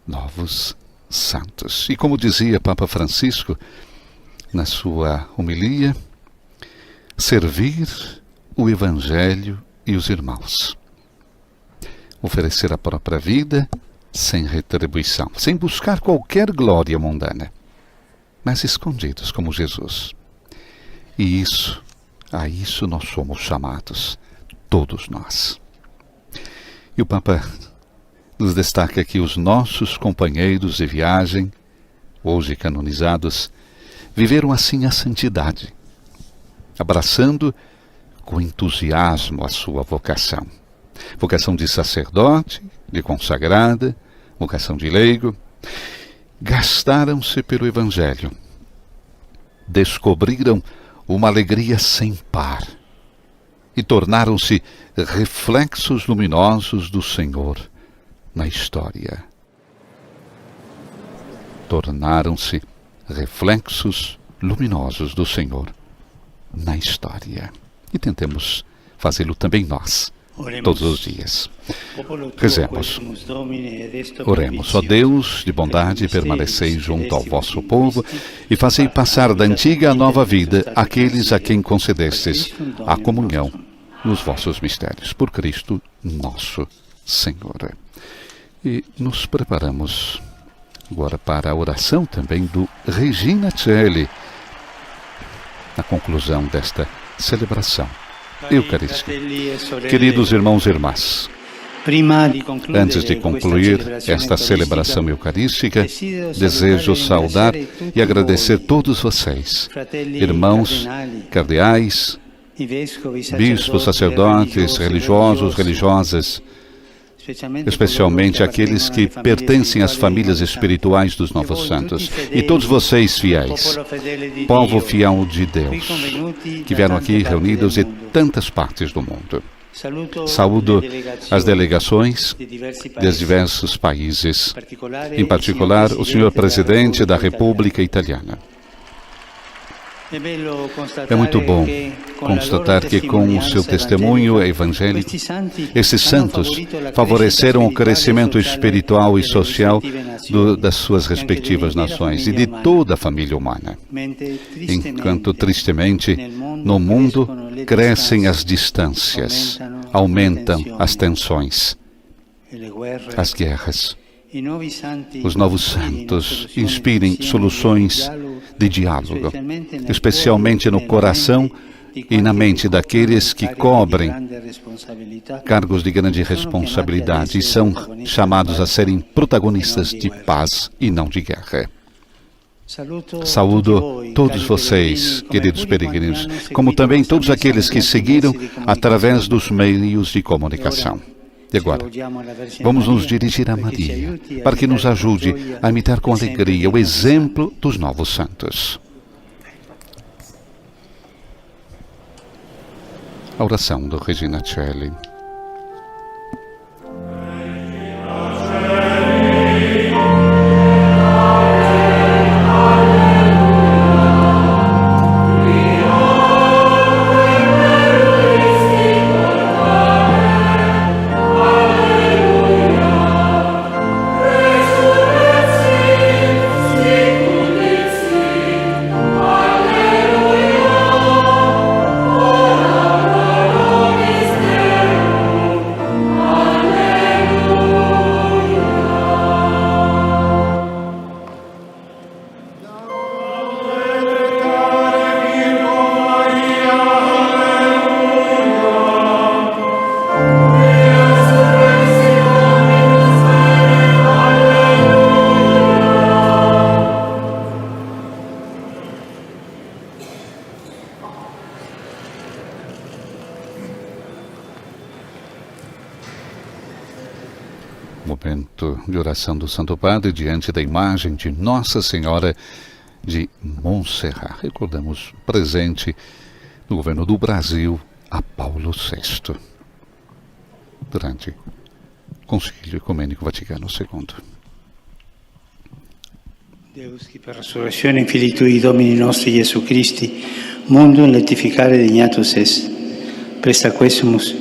novos santos. E como dizia Papa Francisco na sua homilia, servir o Evangelho e os irmãos. Oferecer a própria vida sem retribuição, sem buscar qualquer glória mundana, mas escondidos como Jesus. E a isso nós somos chamados, todos nós. E o Papa nos destaca que os nossos companheiros de viagem, hoje canonizados, viveram assim a santidade, abraçando com entusiasmo a sua vocação. Vocação de sacerdote, de consagrada, vocação de leigo. Gastaram-se pelo Evangelho. Descobriram uma alegria sem par. E tornaram-se reflexos luminosos do Senhor na história. Tornaram-se reflexos luminosos do Senhor na história. E tentemos fazê-lo também nós, todos os dias. Rezemos. Oremos. Ó Deus de bondade, permanecei junto ao vosso povo e fazei passar da antiga à nova vida aqueles a quem concedestes a comunhão nos vossos mistérios. Por Cristo nosso Senhor. E nos preparamos agora para a oração também do Regina Coeli, na conclusão desta celebração eucarística. Queridos irmãos e irmãs, antes de concluir esta celebração eucarística, desejo saudar e agradecer todos vocês, irmãos, cardeais, bispos, sacerdotes, religiosos, religiosas, especialmente aqueles que pertencem às famílias espirituais dos novos santos, e todos vocês fiéis, povo fiel de Deus, que vieram aqui reunidos de tantas partes do mundo. Saúdo as delegações dos diversos países, em particular o senhor presidente da República Italiana. É muito bom constatar que com o seu testemunho evangélico, esses santos favoreceram o crescimento espiritual e social das suas respectivas nações e de toda a família humana. Enquanto, tristemente, no mundo crescem as distâncias, aumentam as tensões as guerras. Os novos santos inspirem soluções de diálogo, especialmente no coração e na mente daqueles que cobrem cargos de grande responsabilidade e são chamados a serem protagonistas de paz e não de guerra. Saúdo todos vocês, queridos peregrinos, como também todos aqueles que seguiram através dos meios de comunicação. E agora, vamos nos dirigir a Maria, para que nos ajude a imitar com alegria o exemplo dos novos santos. A oração do Regina Celli. Momento de oração do Santo Padre diante da imagem de Nossa Senhora de Montserrat. Recordamos presente no governo do Brasil a Paulo VI, durante o Concílio Ecumênico Vaticano II. Deus, che per resurrezione Filii Tui, Domini nostri Gesù Christi, mundum letificare dignatus est, presta quesumus,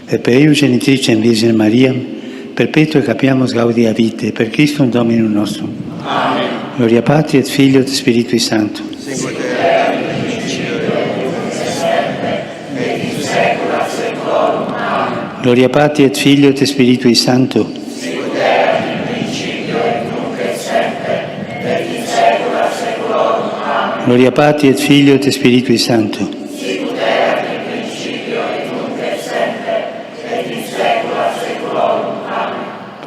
et per eius genitrice in Virgine Maria, perpetuo capiamus gaudia vitae, per Christum Dominum nostrum. Amen. Gloria Patri et Filio et Spiritui Sancto. Sicut erat in principio et nunc et semper et in saecula saeculorum. Amen. Gloria Patri et Filio et Spiritui Sancto. Sicut erat in principio et nunc et semper et in saecula saeculorum. Amen. Gloria Patri et Filio et Spiritui Sancto. Sicut erat in principio et nunc et semper et in saecula saeculorum.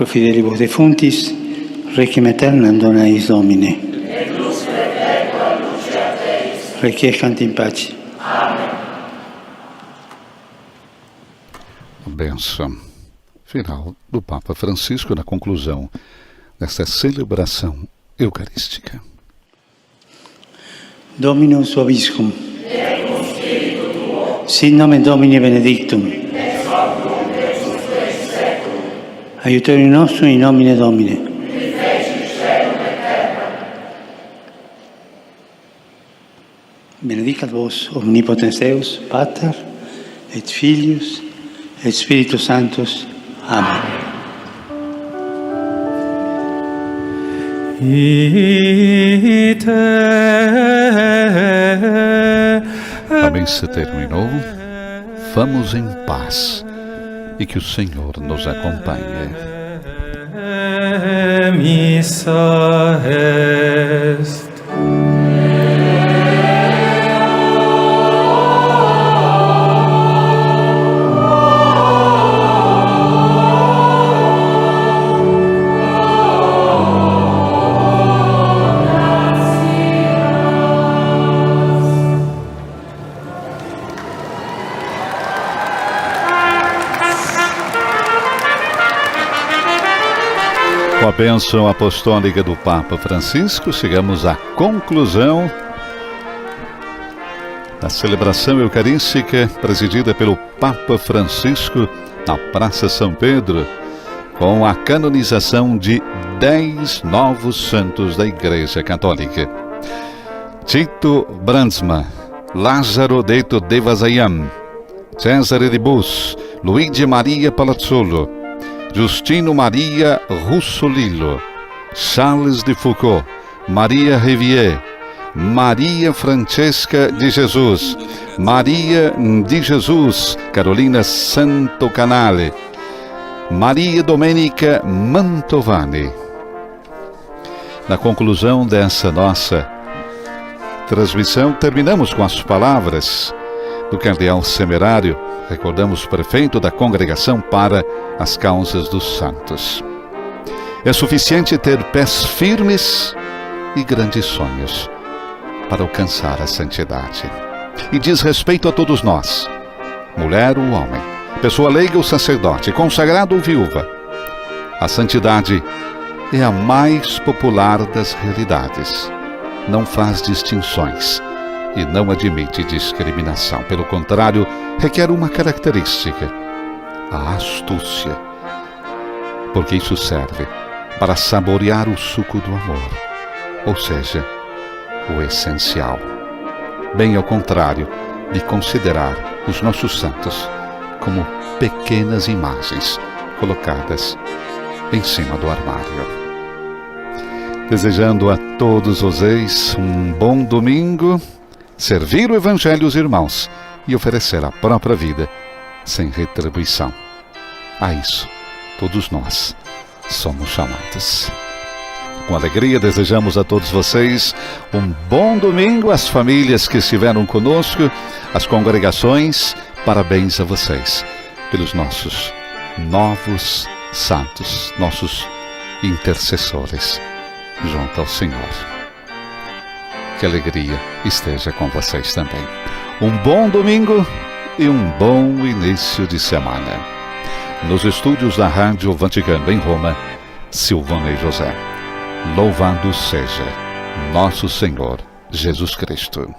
Pro fidelibus defuntis, requiem aeternam dona eis Domine. Et lux perpetua luceat eis. Requiescant in pace. Amém. A bênção final do Papa Francisco na conclusão desta celebração eucarística. Dominus vobiscum. Sit nomen Domini benedictum. Aiutorium nostrum in nomine Domini. Benedicat vos omnipotens Deus, Pater, et Filius, et Spiritus Sanctus. Amen. A missa terminou. Vamos em paz e que o Senhor nos acompanhe. Missa est. Com a bênção apostólica do Papa Francisco, chegamos à conclusão da celebração eucarística presidida pelo Papa Francisco na Praça São Pedro, com a canonização de 10 novos santos da Igreja Católica. Tito Brandsma, Lázaro Detto de Vasayan, Cesare de Bus, Luigi Maria Palazzolo, Justino Maria Russolillo, Charles de Foucault, Maria Rivière, Maria Francesca de Jesus, Maria de Jesus, Carolina Santo Canale, Maria Domenica Mantovani. Na conclusão dessa nossa transmissão, terminamos com as palavras do cardeal Semerário, recordamos, prefeito da Congregação para as Causas dos Santos. É suficiente ter pés firmes e grandes sonhos para alcançar a santidade. E diz respeito a todos nós, mulher ou homem, pessoa leiga ou sacerdote, consagrado ou viúva. A santidade é a mais popular das realidades. Não faz distinções e não admite discriminação. Pelo contrário, requer uma característica: a astúcia. Porque isso serve para saborear o suco do amor, ou seja, o essencial. Bem ao contrário de considerar os nossos santos como pequenas imagens colocadas em cima do armário. Desejando a todos vocês um bom domingo, servir o Evangelho aos irmãos e oferecer a própria vida sem retribuição. A isso, todos nós somos chamados. Com alegria, desejamos a todos vocês um bom domingo, as famílias que estiveram conosco, as congregações, parabéns a vocês pelos nossos novos santos, nossos intercessores junto ao Senhor. Que alegria esteja com vocês também. Um bom domingo e um bom início de semana. Nos estúdios da Rádio Vaticano em Roma, Silvana e José. Louvado seja nosso Senhor Jesus Cristo.